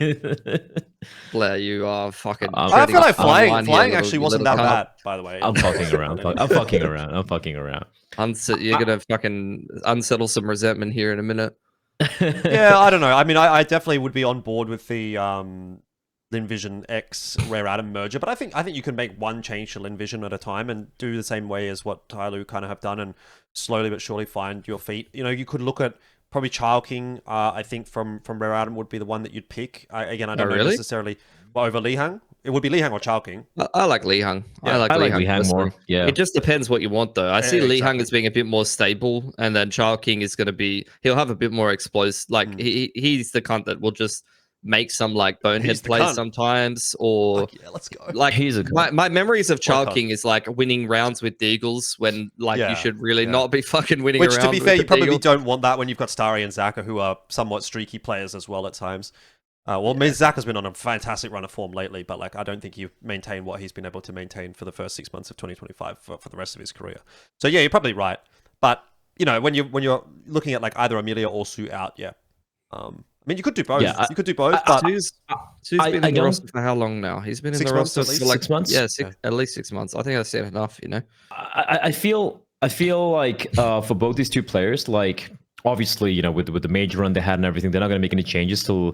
Blair, you are fucking. I feel like flying actually wasn't that bad, by the way. I'm fucking around. I'm fucking around. You're gonna fucking unsettle some resentment here in a minute. Yeah, I don't know. I mean, I definitely would be on board with the Lynn Vision X Rare Adam merger, but I think you can make one change to Lynn Vision at a time and do the same way as what Tyloo kind of have done, and slowly but surely find your feet. You could look at. Probably Child King, I think from Rare Adam would be the one that you'd pick. I don't know necessarily over Lee Hang. It would be Lee Hang or Child King. I like Lee Hang. Yeah, I like Lee Hang more. Yeah, it just depends what you want, though. I see Lee Hang as being a bit more stable, and then Child King is going to be. He'll have a bit more explosive. Like he's the cunt that will just make some like bonehead plays sometimes, or let's go. Like he's my memories of Child King is like winning rounds with Deagles when like you should really not be fucking winning. Which, around to be fair, you probably Deagle. don't want that when you've got Starry and Zaka, who are somewhat streaky players as well at times. Zaka's been on a fantastic run of form lately, but like I don't think you've maintained what he's been able to maintain for the first 6 months of 2025 for the rest of his career. So yeah, you're probably right. But when you're looking at like either Amelia or Sue out, I mean, you could do both. Yeah, you could do both. But Sue's been in the roster for how long now? He's been in the roster for like 6 months. Yeah, at least 6 months. I think that's enough. I feel like for both these two players, like obviously, with the major run they had and everything, they're not going to make any changes till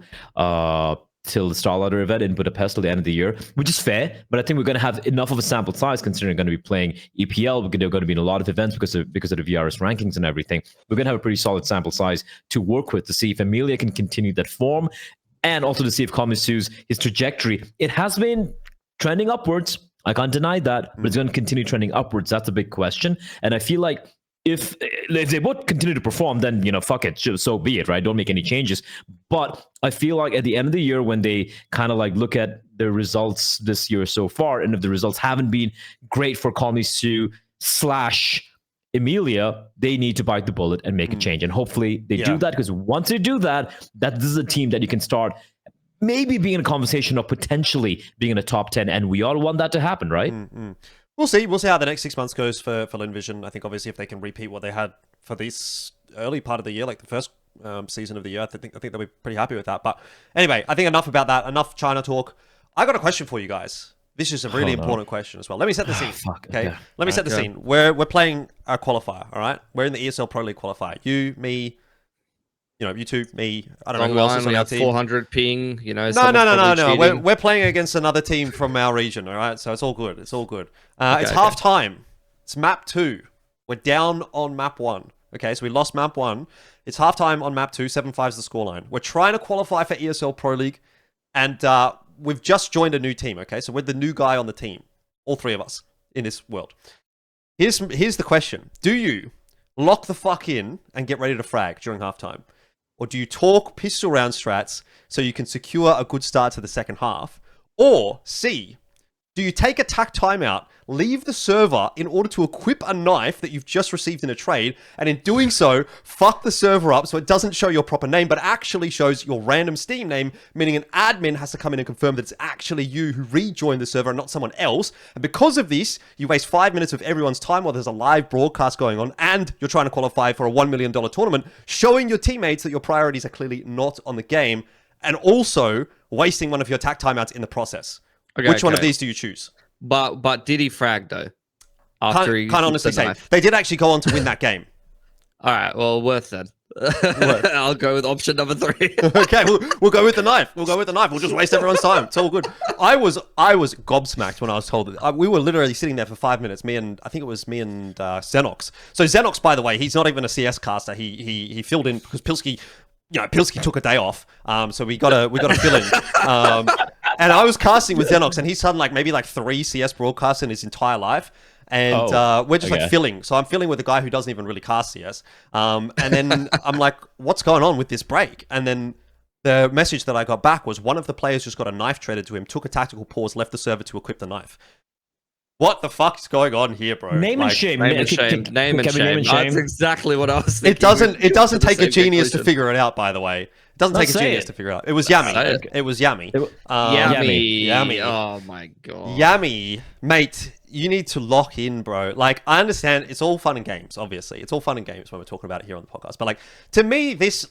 the Starlighter event in Budapest till the end of the year, which is fair. But I think we're going to have enough of a sample size considering we're going to be playing EPL. They're going to be in a lot of events because of the VRS rankings and everything. We're going to have a pretty solid sample size to work with to see if Amelia can continue that form, and also to see if Call Me Sue's his trajectory. It has been trending upwards. I can't deny that, but it's going to continue trending upwards. That's a big question. And I feel like if they would continue to perform, then fuck it, so be it, right? Don't make any changes. But I feel like at the end of the year, when they kind of like look at the results this year so far, and if the results haven't been great for Call Me Sue / Emilia, they need to bite the bullet and make a change. And hopefully they do that, because once they do that, this is a team that you can start maybe being in a conversation of potentially being in a top 10, and we all want that to happen, right? We'll see. We'll see how the next 6 months goes for Lynn Vision. I think obviously if they can repeat what they had for this early part of the year, like the first season of the year, I think they'll be pretty happy with that. But anyway, I think enough about that. Enough China talk. I got a question for you guys. This is a really important question as well. Let me set the scene. Okay. Let me set the scene. We're playing a qualifier. All right. We're in the ESL Pro League qualifier. You, me. You two, me, I don't know who else is on our team. 400 ping, No. We're playing against another team from our region, all right? So it's all good. It's all good. It's half time. It's map 2. We're down on map 1. Okay, so we lost map 1. It's half time on map 2. 7-5 is the scoreline. We're trying to qualify for ESL Pro League, and we've just joined a new team, okay? So we're the new guy on the team. All 3 of us in this world. Here's the question. Do you lock the fuck in and get ready to frag during halftime? Or do you talk pistol round strats so you can secure a good start to the second half? Or C, do you take a tack timeout, leave the server in order to equip a knife that you've just received in a trade, and in doing so, fuck the server up so it doesn't show your proper name, but actually shows your random Steam name, meaning an admin has to come in and confirm that it's actually you who rejoined the server and not someone else. And because of this, you waste 5 minutes of everyone's time while there's a live broadcast going on, and you're trying to qualify for a $1 million tournament, showing your teammates that your priorities are clearly not on the game, and also wasting one of your tack timeouts in the process. Which one of these do you choose? But did he frag though? Can't honestly say. They did actually go on to win that game. All right, well, worth then. I'll go with option number 3. Okay, we'll go with the knife. We'll just waste everyone's time. It's all good. I was gobsmacked when I was told that. We were literally sitting there for 5 minutes. I think it was me and Xenox. So Xenox, by the way, he's not even a CS caster. He filled in because Pilski took a day off. So we got to fill in. And I was casting with Xenox, and he's done maybe 3 CS broadcasts in his entire life. And we're just filling. So I'm filling with a guy who doesn't even really cast CS. And then I'm like, what's going on with this break? And then the message that I got back was one of the players just got a knife traded to him, took a tactical pause, left the server to equip the knife. What the fuck is going on here, bro? Name and shame. Name and shame. That's exactly what I was thinking. It doesn't take a genius to figure it out, by the way. It doesn't take a genius to figure it out. It was Yami. It was Yami. Yami. Oh my god. Yami, mate, you need to lock in, bro. I understand it's all fun and games, obviously. It's all fun and games when we're talking about it here on the podcast. But to me, this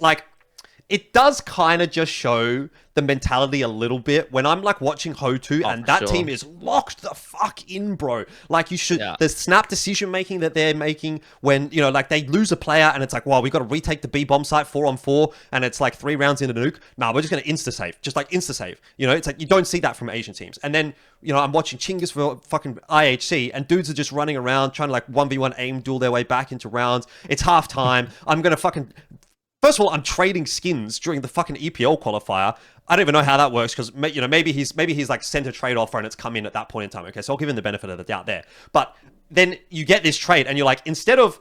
it does kind of just show the mentality a little bit when I'm watching Hotu and that team is locked the fuck in, bro. You should, the snap decision making that they're making when, they lose a player and it's we got to retake the B bomb site 4-on-4 and it's 3 rounds into nuke. Nah, we're just going to insta-save. Just insta-save. It's you don't see that from Asian teams. And then, I'm watching Chinggis for fucking IHC and dudes are just running around trying to 1v1 aim duel their way back into rounds. It's half time. I'm going to fucking... First of all, I'm trading skins during the fucking EPL qualifier. I don't even know how that works because maybe he's sent a trade offer and it's come in at that point in time. Okay, so I'll give him the benefit of the doubt there. But then you get this trade and you're instead of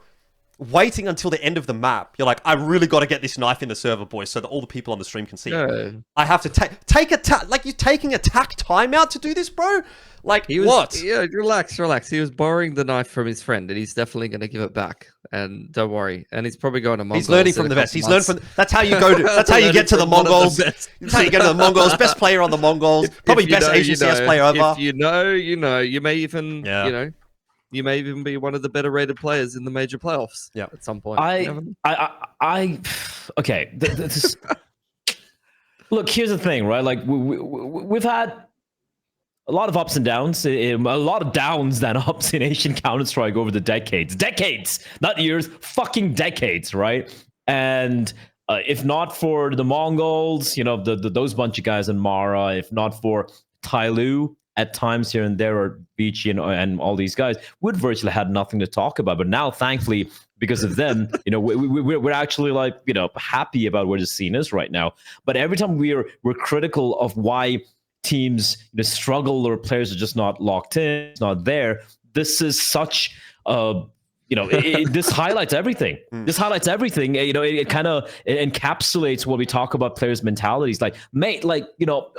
waiting until the end of the map, you're I really got to get this knife in the server, boys, so that all the people on the stream can see it. I have to take a you're taking a tack timeout to do this, bro. What? Yeah, relax. He was borrowing the knife from his friend, and he's definitely going to give it back. And don't worry. And he's probably going to Mongolz. He's learning from the best. He's learned from. That's how you go to. That's how you get to the Mongolz. That's how you get to the Mongolz. Best player on the Mongolz. Probably best Asian CS player ever. If you know. You may even. You may even be one of the better rated players in the major playoffs. Yeah, at some point. Okay. This is, look, here's the thing, right? We've had a lot of ups and downs, a lot of downs than ups in Asian Counter-Strike over the decades, not years, fucking decades, right? And if not for the Mongolz, those bunch of guys in Mara, if not for Tyloo at times here and there, or Beachy and all these guys, we'd virtually had nothing to talk about. But now, thankfully, because of them, we're actually happy about where the scene is right now. But every time we're critical of why teams struggle or players are just not locked in, it's not there. This is such a this highlights everything. This highlights everything. It kind of encapsulates what we talk about players' mentalities. Like, mate, well,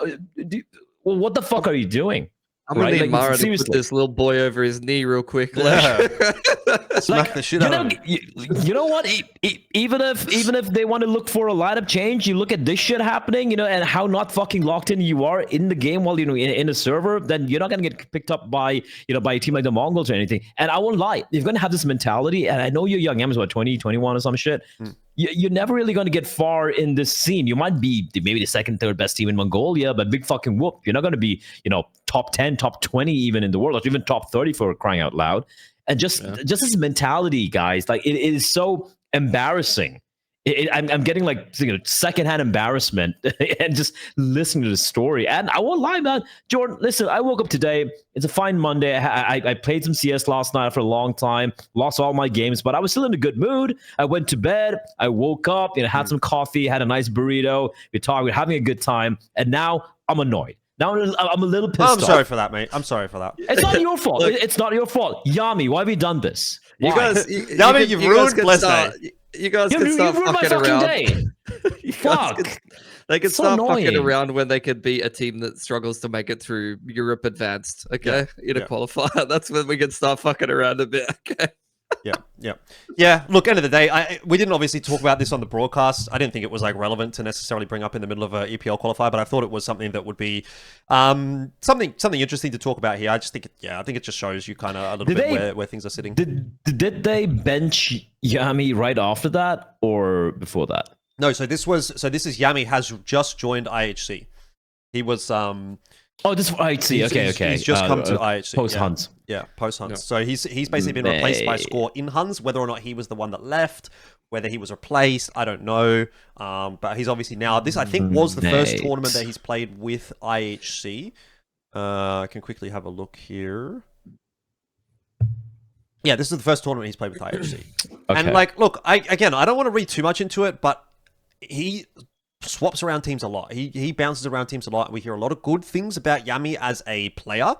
what the fuck are you doing? I'm gonna need Mara to put this little boy over his knee real quick. Smack the shit out of him. You know what? Even if they want to look for a lineup change, you look at this shit happening, and how not fucking locked in you are in the game while in a server, then you're not gonna get picked up by by a team like the Mongolz or anything. And I won't lie, you're gonna have this mentality. And I know you're young, Emma's what 20, 21 or some shit. You're never really going to get far in this scene. You might be maybe the second, third best team in Mongolia, but big fucking whoop. You're not going to be, top 10, top 20 even in the world, or even top 30 for crying out loud. And just this mentality, guys, like it is so embarrassing. I'm getting like secondhand embarrassment and just listening to the story. And I won't lie, man. Jordan, listen, I woke up today. It's a fine Monday. I played some CS last night for a long time, lost all my games, but I was still in a good mood. I went to bed. I woke up, had some coffee, had a nice burrito. We're having a good time. And now I'm annoyed. Now I'm a little pissed off. I'm sorry for that, mate. I'm sorry for that. It's not your fault. It's not your fault. Yami, why have you done this? Yami, you've ruined Bleh Day. You guys can start fucking around. Fuck. They can start fucking around when they could beat a team that struggles to make it through Europe Advanced, okay? In a qualifier. That's when we can start fucking around a bit, okay? Yeah. Look, end of the day, we didn't obviously talk about this on the broadcast. I didn't think it was relevant to necessarily bring up in the middle of a EPL qualifier, but I thought it was something that would be something interesting to talk about here. I just think, I think it just shows you kind of a little bit where things are sitting. Did they bench Yami right after that or before that? No. So this is Yami has just joined IHC. He was Oh, this is IHC. Okay. He's just come to IHC. Post Huns. Yeah, post Huns. Yeah. So he's basically been replaced by Score in Huns. Whether or not he was the one that left, whether he was replaced, I don't know. But he's obviously now. This I think was the first tournament that he's played with IHC. I can quickly have a look here. Yeah, this is the first tournament he's played with IHC. Okay. And look, I don't want to read too much into it, but he swaps around teams a lot. He bounces around teams a lot. We hear a lot of good things about Yami as a player.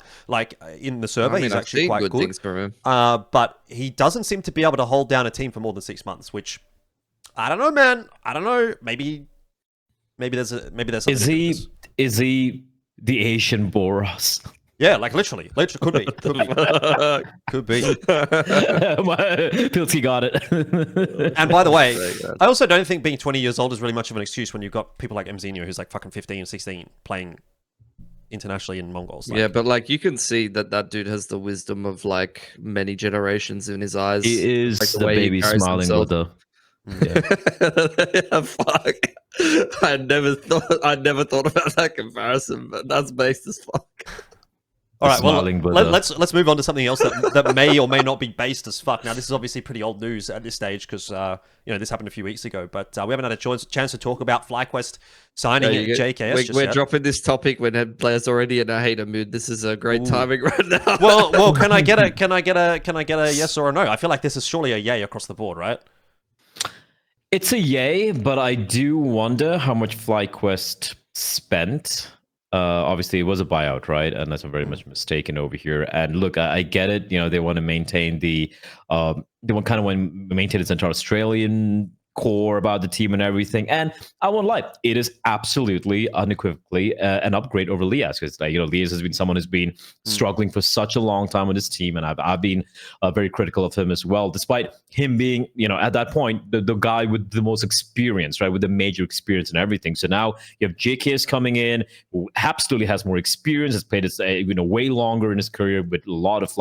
In the server, he's actually quite good. Things from him. But he doesn't seem to be able to hold down a team for more than 6 months, which I don't know, man. I don't know. Maybe there's something. Is he the Asian Boros? Yeah, literally could be. Could be. Pilski got it. And by the way, I also don't think being 20 years old is really much of an excuse when you've got people like Mzinho, who's fucking 15 or 16, playing internationally in Mongolz. Yeah, but you can see that dude has the wisdom of many generations in his eyes. He is the baby smiling Buddha. Yeah. Fuck. I never thought about that comparison, but that's based as fuck. All right, well, let's move on to something else that may or may not be based as fuck. Now, this is obviously pretty old news at this stage because this happened a few weeks ago, but we haven't had a chance to talk about FlyQuest signing JKS. We're dropping this topic when players already in a hater mood. This is a great timing right now. well, can I get a yes or a no? I feel like this is surely a yay across the board, right? It's a yay, but I do wonder how much FlyQuest spent. Obviously, it was a buyout, right? And that's very much mistaken over here. And look, I get it. They want to maintain they want to maintain the Central Australian core about the team and everything. And I won't lie, it is absolutely unequivocally an upgrade over Lias, because Lias has been someone who's been struggling for such a long time with his team, and I've been very critical of him as well, despite him being at that point the guy with the most experience, right, with the major experience and everything. So now you have JKS coming in, who absolutely has more experience, has played way longer in his career with a lot of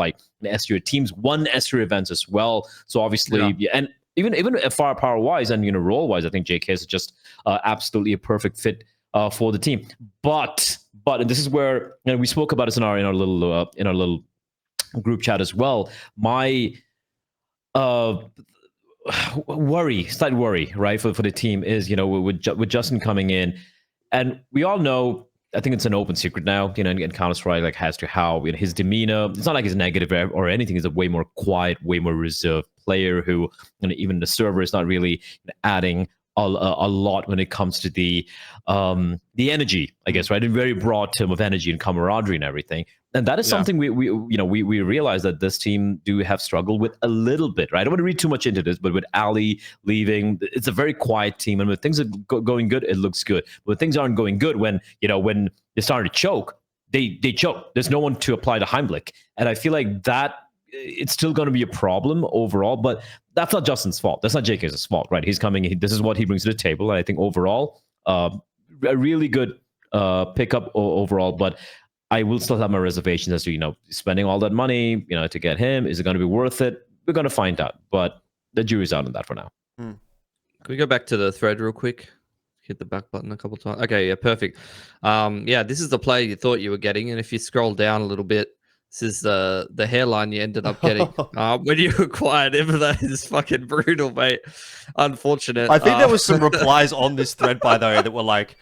S-tier teams, won S-tier events as well. So obviously, and even firepower wise and role wise, I think JKS is just absolutely a perfect fit for the team. But and this is where we spoke about this in our little group chat as well. My slight worry, right, for the team is with Justin coming in, and we all know. I think it's an open secret now, in Counter-Strike, as to how his demeanor, it's not like he's negative or anything. He's a way more quiet, way more reserved player who, even the server is not really adding a lot when it comes to the energy, I guess, right? A very broad term of energy and camaraderie and everything. And that is something we realize that this team do have struggled with a little bit, right? I don't want to read too much into this, but with Ali leaving, it's a very quiet team, and when things are going good, it looks good. But when things aren't going good, when they start to choke, they choke. There's no one to apply the Heimlich, and I feel like that it's still going to be a problem overall. But that's not Justin's fault. That's not JK's fault, right? He's coming. This is what he brings to the table, and I think overall, a really good pickup overall, but I will still have my reservations as to, spending all that money, to get him. Is it going to be worth it? We're going to find out, but the jury's out on that for now. Can we go back to the thread real quick? Hit the back button a couple times. Okay, yeah, perfect. This is the player you thought you were getting, and if you scroll down a little bit, this is the hairline you ended up getting when you acquired him. That is fucking brutal, mate. Unfortunate. I think there was some replies on this thread, by the way, that were like,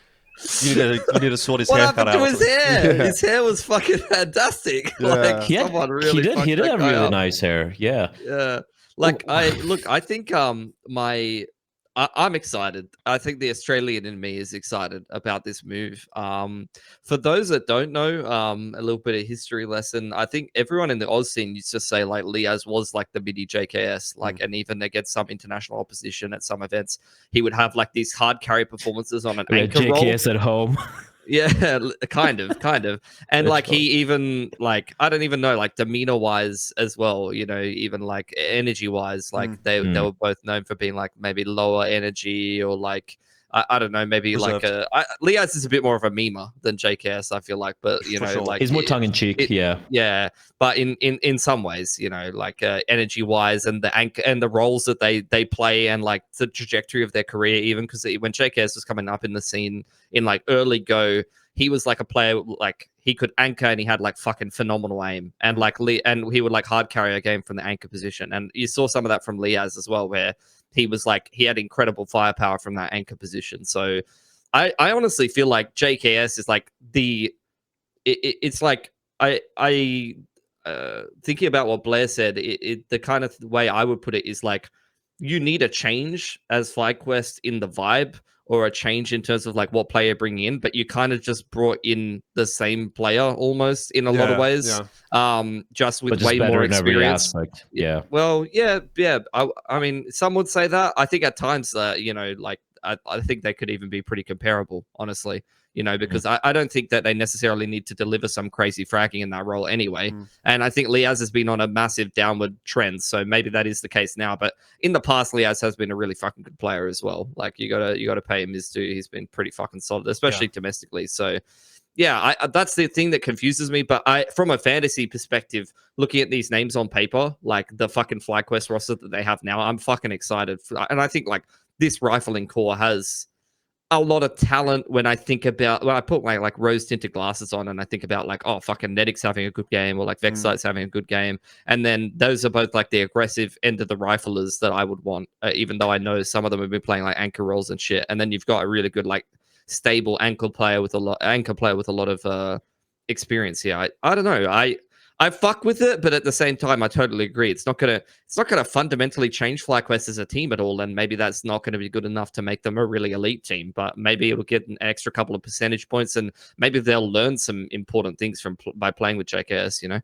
you need to sort his haircut out. What happened to his hair? Yeah. His hair was fucking fantastic. Yeah. Like, he did have really nice hair. Yeah. Yeah. Like, I think I'm excited. I think the Australian in me is excited about this move. For those that don't know, a little bit of history lesson. I think everyone in the Oz scene used to say like Liaz was like the mini JKS, and even against some international opposition at some events, he would have like these hard carry performances on an anchor roll. JKS at home. Yeah, kind of. And like he even like, I don't even know, like demeanor wise as well, even like energy wise, like they were both known for being like maybe lower energy or like I don't know, maybe reserved. Like Liaz is a bit more of a memer than JKS, I feel like, but sure. like he's more tongue in cheek. Yeah, but in some ways, like energy wise and the anchor and the roles that they play and like the trajectory of their career, even because when JKS was coming up in the scene in like early go, he was like a player, like he could anchor and he had like fucking phenomenal aim, and like and he would like hard carry a game from the anchor position, and you saw some of that from Liaz as well, where he was like, he had incredible firepower from that anchor position. So I honestly feel like JKS is like it's like I thinking about what Bleh said, the kind of way I would put it is like, you need a change as FlyQuest in the vibe, or a change in terms of like what player bring in, but you kind of just brought in the same player almost in a lot of ways. Just with way more experience. Yeah. Well, yeah. I mean, some would say that. I think at times, like I think they could even be pretty comparable, honestly. Because I don't think that they necessarily need to deliver some crazy fragging in that role anyway. And I think Liaz has been on a massive downward trend, so maybe that is the case now. But in the past, Liaz has been a really fucking good player as well. Like you gotta pay him his due. He's been pretty fucking solid, especially domestically. So yeah, that's the thing that confuses me. But from a fantasy perspective, looking at these names on paper, like the fucking FlyQuest roster that they have now, I'm fucking excited. And I think like this rifling core has a lot of talent. When I put my like rose tinted glasses on and I think about like, oh, fucking Nedic's having a good game, or like Vexite's having a good game. And then those are both like the aggressive end of the riflers that I would want, even though I know some of them have been playing like anchor roles and shit. And then you've got a really good, like stable anchor player with a lot of experience here. I don't know. I fuck with it, but at the same time, I totally agree. It's not gonna fundamentally change FlyQuest as a team at all, and maybe that's not going to be good enough to make them a really elite team. But maybe it'll get an extra couple of percentage points, and maybe they'll learn some important things by playing with JKS.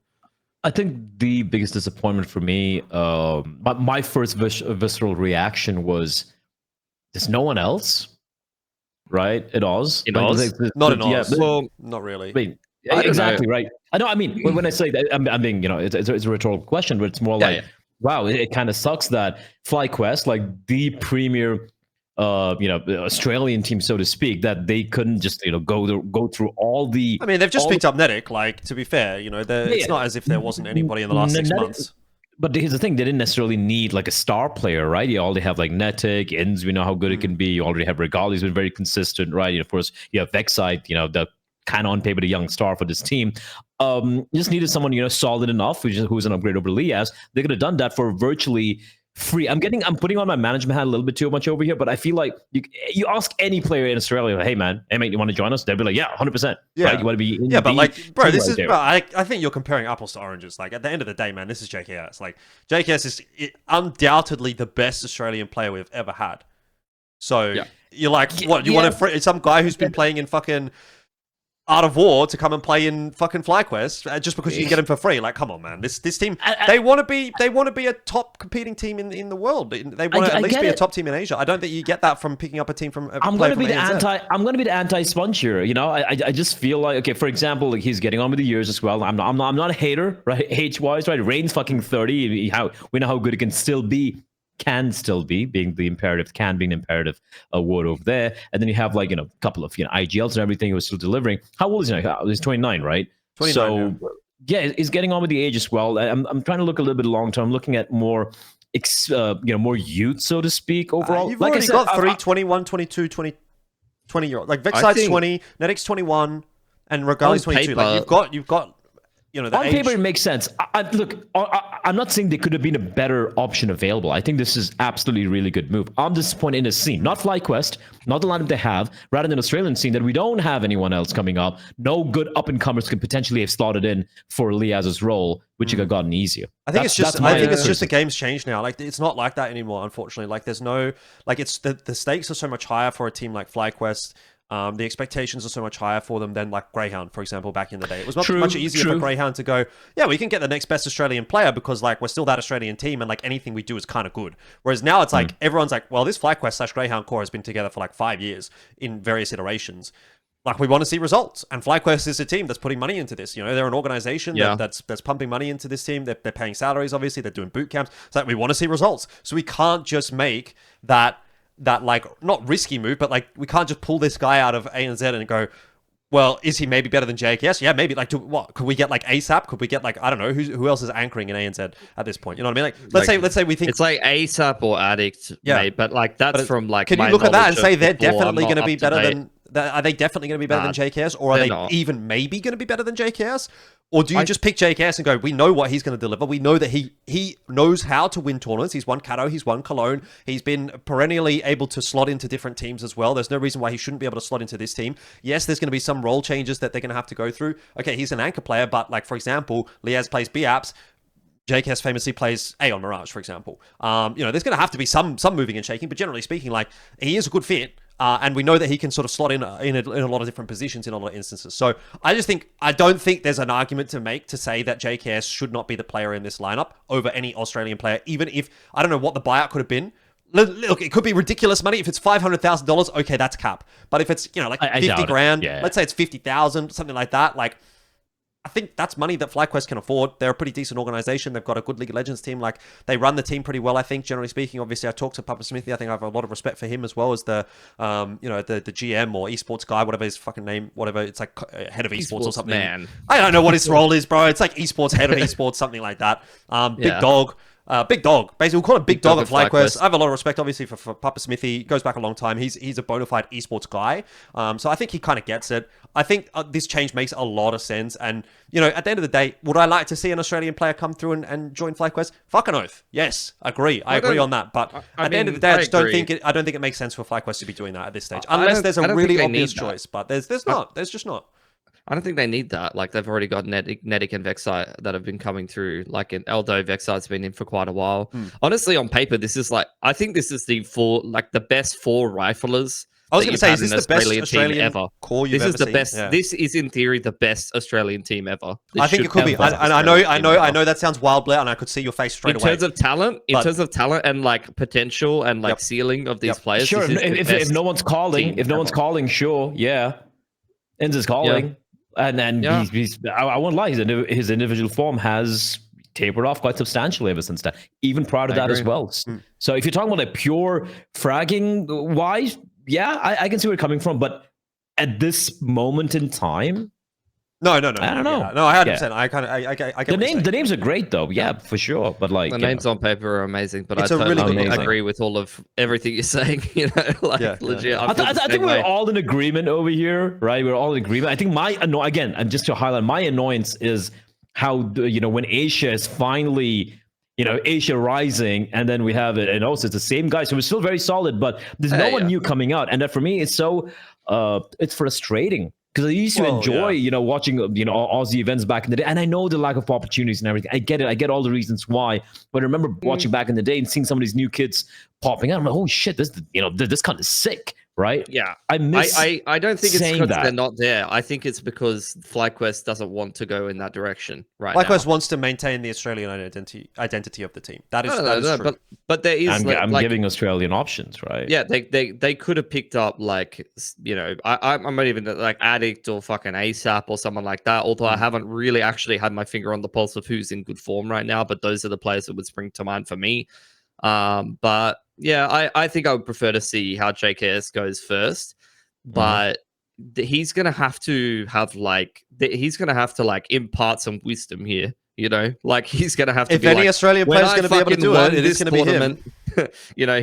I think the biggest disappointment for me, my first visceral reaction was, there's no one else, right? At Oz, not in Oz. Yeah, well, not really. Wait. Exactly right. I know. I mean, when I say that, I'm being, it's a rhetorical question, but it's more like, wow, it kind of sucks that FlyQuest, like the premier, Australian team, so to speak, that they couldn't just, go through all the. I mean, they've just picked up Nedic. Like, to be fair, it's not as if there wasn't anybody in the last 6 months. But here's the thing: they didn't necessarily need like a star player, right? You already have like Netic, Inns. We know how good it can be. You already have Regali, who's been very consistent, right? Of course, you have Vexite, the kind of on paper the young star for this team. You just needed someone solid enough who's an upgrade over Liaz. They could have done that for virtually free. I'm putting on my management hat a little bit too much over here, but I feel like you ask any player in Australia, hey mate, you want to join us? They'll be like, yeah, 100%. Yeah, right? You want to be but like, bro, this is. Right, bro, I think you're comparing apples to oranges. Like at the end of the day, man, this is JKS. Like JKS is undoubtedly the best Australian player we've ever had. So you're like, what? You want some guy who's been playing in fucking Art of War to come and play in fucking FlyQuest just because you can get him for free. Like, come on, man. This team, they want to be a top competing team in the world. They want to at least be a top team in Asia. I don't think you get that from picking up a team from. I'm going to be the anti-sponge here. You know, I just feel like, okay, for example, like he's getting on with the years as well. I'm not a hater, right? Age-wise, right? Reign's fucking 30. We know how good it can still be. Being the imperative, being an imperative word over there. And then you have like, a couple of, IGLs and everything he was still delivering. How old is he now? He's 29, right? 29, so yeah, he's getting on with the age as well. I'm trying to look a little bit long term, looking at more, more youth, so to speak, overall. You've already got 3, 21, 22, 20 year old. Like Vexide's 20, Nedic's 21, and Regali's 22. Like you've got on paper, it makes sense. Look, I'm not saying there could have been a better option available. I think this is absolutely a really good move. I'm disappointed in the scene. Not FlyQuest, not the lineup they have, rather than an Australian scene that we don't have anyone else coming up. No good up-and-comers could potentially have slotted in for Liaz's role, which could have gotten easier. I think it's just the game's changed now. Like, it's not like that anymore, unfortunately. Like, there's no... Like, it's the stakes are so much higher for a team like FlyQuest. The expectations are so much higher for them than like Greyhound, for example, back in the day. It was much easier for Greyhound to go, yeah, we can get the next best Australian player because like we're still that Australian team and like anything we do is kind of good. Whereas now it's like everyone's like, well, this FlyQuest / Greyhound core has been together for like 5 years in various iterations. Like, we want to see results, and FlyQuest is a team that's putting money into this. They're an organization that's pumping money into this team. They're paying salaries, obviously. They're doing boot camps. It's like we want to see results, so we can't just make that like not risky move, but like we can't just pull this guy out of ANZ and go, well, is he maybe better than JKS? Yeah, maybe. Like, what could we get? Like ASAP? Could we get like, I don't know, who else is anchoring in ANZ at this point? You know what I mean? Like, let's say we think it's like ASAP or Addict, mate, but like that's from like. Can you look at that and say they're definitely going to be better than? Are they definitely going to be better than JKS, or are they even maybe going to be better than JKS? Or do you just pick JKS and go, we know what he's going to deliver. We know that he knows how to win tournaments. He's won Cato, he's won Cologne. He's been perennially able to slot into different teams as well. There's no reason why he shouldn't be able to slot into this team. Yes, there's going to be some role changes that they're going to have to go through. Okay, he's an anchor player, but like, for example, Liaz plays B-Apps. JKS famously plays Aeon Mirage, for example. There's going to have to be some moving and shaking, but generally speaking, like, he is a good fit. And we know that he can sort of slot in a lot of different positions in a lot of instances. So I don't think there's an argument to make to say that JKS should not be the player in this lineup over any Australian player, even if, I don't know what the buyout could have been. Look, it could be ridiculous money. If it's $500,000, okay, that's cap. But if it's, like 50 grand, let's say it's 50,000, something like that, like, I think that's money that FlyQuest can afford. They're a pretty decent organization. They've got a good League of Legends team. Like, they run the team pretty well, I think, generally speaking. Obviously, I talked to Papa Smithy. I think I have a lot of respect for him as well as the GM or esports guy, whatever his fucking name, whatever. It's like head of esports or something. Man. I don't know what his role is, bro. It's like esports, head of esports, something like that. Big dog. Big dog. Basically, we'll call him Big Dog at FlyQuest. I have a lot of respect, obviously, for Papa Smithy. He goes back a long time. He's a bona fide esports guy. So I think he kind of gets it. I think this change makes a lot of sense. And, at the end of the day, would I like to see an Australian player come through and join FlyQuest? Fucking oath. Yes, agree. I agree on that. But at the end of the day, I don't think it makes sense for FlyQuest to be doing that at this stage. Unless there's a really obvious choice. But there's not. There's just not. I don't think they need that. Like, they've already got Nedic and Vexite that have been coming through. Like, Eldo Vexite's been in for quite a while. Honestly, on paper, this is like, I think this is the best four riflers. I was going to say, is this the best Australian ever core you've ever seen? This is the best. This is, in theory, the best Australian team ever. I think it could be. I know that sounds wild, Blair, and I could see your face straight away. In terms of talent and like potential and like ceiling of these players. Sure, if no one's calling, sure, yeah. Enz is calling. Yeah. And then he's I won't lie, his individual form has tapered off quite substantially ever since that, even prior to that as well. So if you're talking about like pure fragging wise, I can see where you're coming from. But at this moment in time, no. I don't know. Yeah. No, 100%. I get the names are great though. Yeah, for sure. But like the names on paper are amazing. But I totally agree with all of everything you're saying. Legit. I think we're all in agreement over here, right? We're all in agreement. I think and just to highlight, my annoyance is how when Asia is finally. Asia rising, and then we have it, and also it's the same guy, so we're still very solid, but there's no one new coming out, and that for me is so it's frustrating because I used to enjoy watching Aussie events back in the day, and I know the lack of opportunities and everything. I get it, I get all the reasons why, but I remember watching back in the day and seeing some of these new kids popping out. I'm like, oh shit, this kind of sick, right? Yeah, I miss I don't think it's saying because that. they're not there. I think it's because FlyQuest doesn't want to go in that direction right FlyQuest now. wants to maintain the Australian identity of the team. That is true. But there is I'm like giving Australian options, right? yeah, they could have picked up like I'm not even like Addict or fucking ASAP or someone like that. Although I haven't really actually had my finger on the pulse of who's in good form right now. But those are the players that would spring to mind for me. But yeah, I think I would prefer to see how JKS goes first. But he's gonna have to have like impart some wisdom here. Like he's gonna have to. If any Australian player's going to be able to do it, it is going to be him.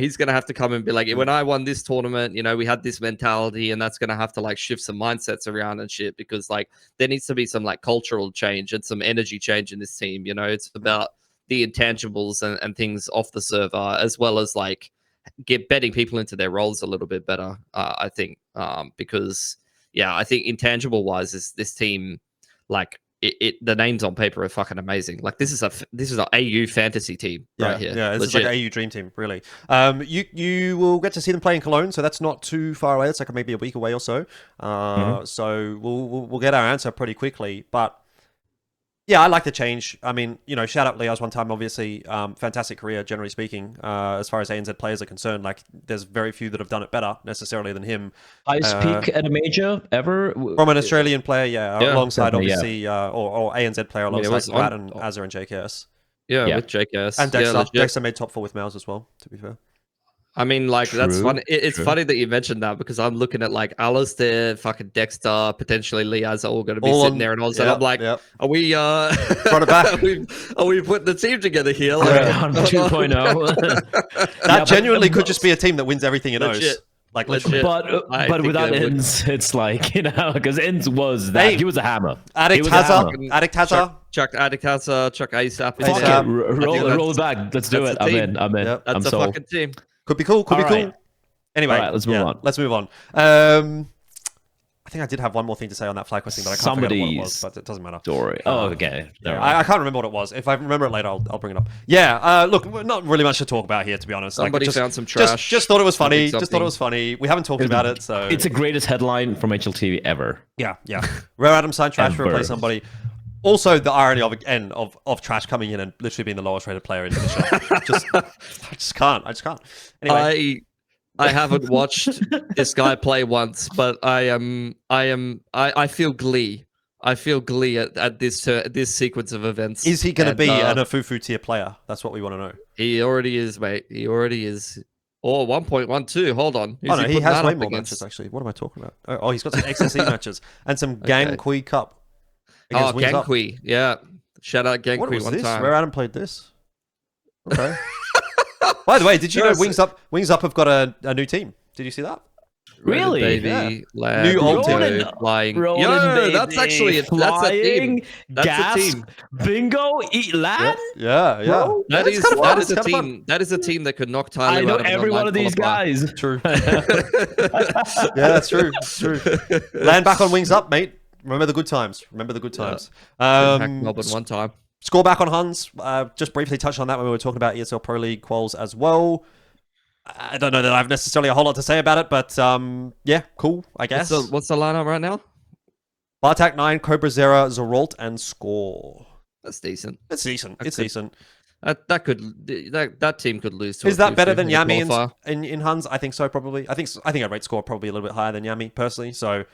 He's gonna have to come and be like, when I won this tournament, we had this mentality, and that's gonna have to like shift some mindsets around and shit, because like there needs to be some like cultural change and some energy change in this team. It's about the intangibles and things off the server, as well as like betting people into their roles a little bit better. I think because I think intangible wise, this team like. The names on paper are fucking amazing. Like this is an AU fantasy team right here. Yeah, this Legit. is like an AU dream team, really. You will get to see them play in Cologne, so that's not too far away. It's like maybe a week away or so. So we'll get our answer pretty quickly. But yeah, I like the change. I mean, shout out Leo's one time, obviously. Fantastic career, generally speaking, as far as ANZ players are concerned. Like, there's very few that have done it better, necessarily, than him. Highest peak at a major ever? From an Australian player, alongside, definitely, obviously, or ANZ player alongside Rat and Azza and JKS. Yeah, with JKS. And Dexter. Legit. Dexter made top 4 with Mouse as well, to be fair. I mean, like, that's True, funny. It's funny that you mentioned that, because I'm looking at like Alistair, fucking Dexter, potentially Leaz are all going to be sitting there, and all of a sudden I'm like, are we Run it back. are we putting the team together here? Like, on 2.0. That genuinely could just be a team that wins everything in O's. Like, literally. But without Ins, it's like, because Ins was that. Hey, he was a hammer. Addict Hazard. Chuck Addict Hazard, Chuck ASAP. Fuck it. Roll it back. Let's do it. I'm in. Yep. That's a fucking team. Could be cool. Could be cool. Anyway, let's move on. Let's move on. I think I did have one more thing to say on that FlyQuest thing, but I can't remember what it was, but it doesn't matter. Story. Oh, okay. I can't remember what it was. If I remember it later, I'll bring it up. Yeah, look, not really much to talk about here, to be honest. Somebody found some trash. Just thought it was funny. Just thought it was funny. We haven't talked about it, so... It's the greatest headline from HLTV ever. Yeah. Rare Adam signed trash to replace somebody. Also, the irony of trash coming in and literally being the lowest rated player in the show. I just can't. Anyway. I haven't watched this guy play once, but I feel glee. I feel glee at this sequence of events. Is he going to be an Afufu tier player? That's what we want to know. He already is, mate. He already is. Oh, 1.12. Hold on. He has way more matches, actually. What am I talking about? Oh, he's got some XSE matches and some Gang Kui Cup. Gang Kui. Yeah. Shout out Gang Kui one time. Rare Adam played this. Okay. By the way, did you know Wings Up have got a new team? Did you see that? Really? Baby, yeah. New old team. Flying. That's actually that's a team. That's a team. Bingo, eat lad. Yeah. Bro, that is a team. Fun. That is a team that could knock Tyloo. I know every one of these guys. True. That's true. Land back on Wings Up, mate. Remember the good times. Melbourne one time. Score back on Huns. Just briefly touched on that when we were talking about ESL Pro League quals as well. I don't know that I have necessarily a whole lot to say about it, but yeah, cool, I guess. What's the lineup right now? Bartak 9, Cobra Zera, Zeralt, and Score. That's decent. It's decent. That team could lose to. Is that better than Yami in Huns? I think so, probably. I think I'd rate Score probably a little bit higher than Yami personally. So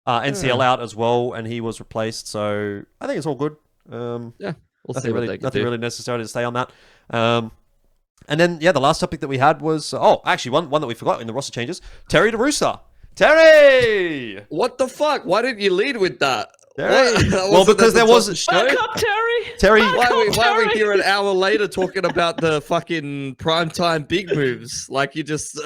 NCL out as well, and he was replaced. So I think it's all good. Yeah. Nothing really necessary to say on that. And then, the last topic that we had was... actually, one that we forgot in the roster changes. Terry to Rooster. Terry! What the fuck? Why didn't you lead with that? Well, because there wasn't... Back up, Terry! Terry... Why are we here an hour later talking about the fucking primetime big moves? Like, you just...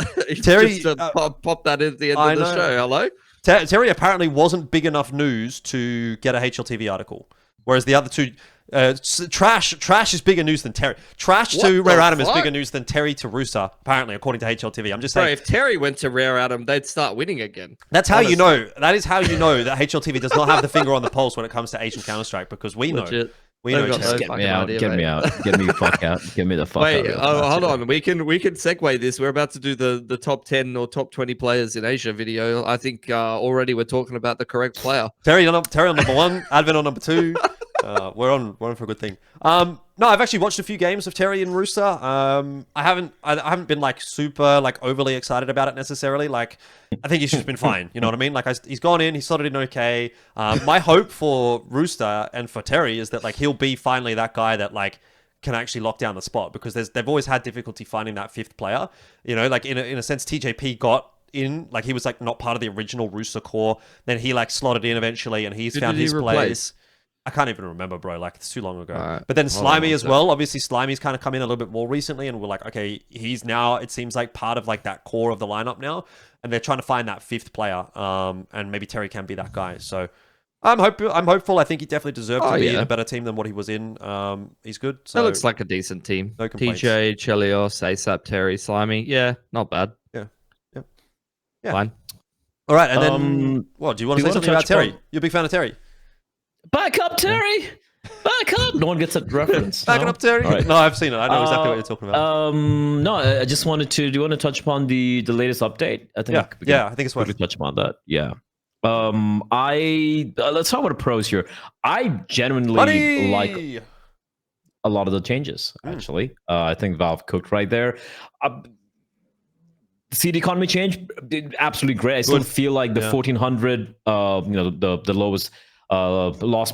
Terry... pop that at the end of the show. Hello? Terry apparently wasn't big enough news to get a HLTV article. Whereas the other two... Trash is bigger news than Terry. Trash to Rare Adam is bigger news than Terry to Rooster, apparently, according to HLTV. I'm just saying. Bro, if Terry went to Rare Adam, they'd start winning again. That's how you know. That is how you know that HLTV does not have the finger on the pulse when it comes to Asian Counter-Strike, because we know. We know They've got Terry. no Get fucking me out. idea, Get me mate. out. Get me the fuck out. Get me the fuck Wait, out. hold on. We can segue this. We're about to do the top 10 or top 20 players in Asia video. I think already we're talking about the correct player. Terry on number 1, Advent on number 2. We're on for a good thing. No, I've actually watched a few games of Terry and Rooster. I haven't been like super like overly excited about it necessarily. Like, I think he's just been fine. You know what I mean? Like, he's gone in, he's slotted in okay. My hope for Rooster and for Terry is that like he'll be finally that guy that like can actually lock down the spot, because they've always had difficulty finding that 5th player. You know, like in a sense, TJP got in, like he was like not part of the original Rooster core. Then he like slotted in eventually, and he's found his place. I can't even remember, bro. Like, it's too long ago. Right. But then Slimy as well. Obviously, Slimy's kind of come in a little bit more recently, and we're like, okay, he's now, it seems like, part of like that core of the lineup now, and they're trying to find that 5th player. And maybe Terry can be that guy. So I'm hopeful. I think he definitely deserved to be in a better team than what he was in. He's good. So That looks like a decent team. No complaints. TJ, Chelios, ASAP, Terry, Slimy. Yeah, not bad. Yeah. Fine. All right, and then what? Do you want to say something about Terry? You're a big fan of Terry. Back up, Terry. Back up. No one gets that reference. Backing up, Terry. Right. No, I've seen it. I know exactly what you're talking about. No, I just wanted to. Do you want to touch upon the latest update? I think. I think it's worth touch upon that. Yeah. Let's talk about the pros here. I genuinely like a lot of the changes. Actually, I think Valve cooked right there. Seed economy change, absolutely great. I still feel like the 1400, the lowest loss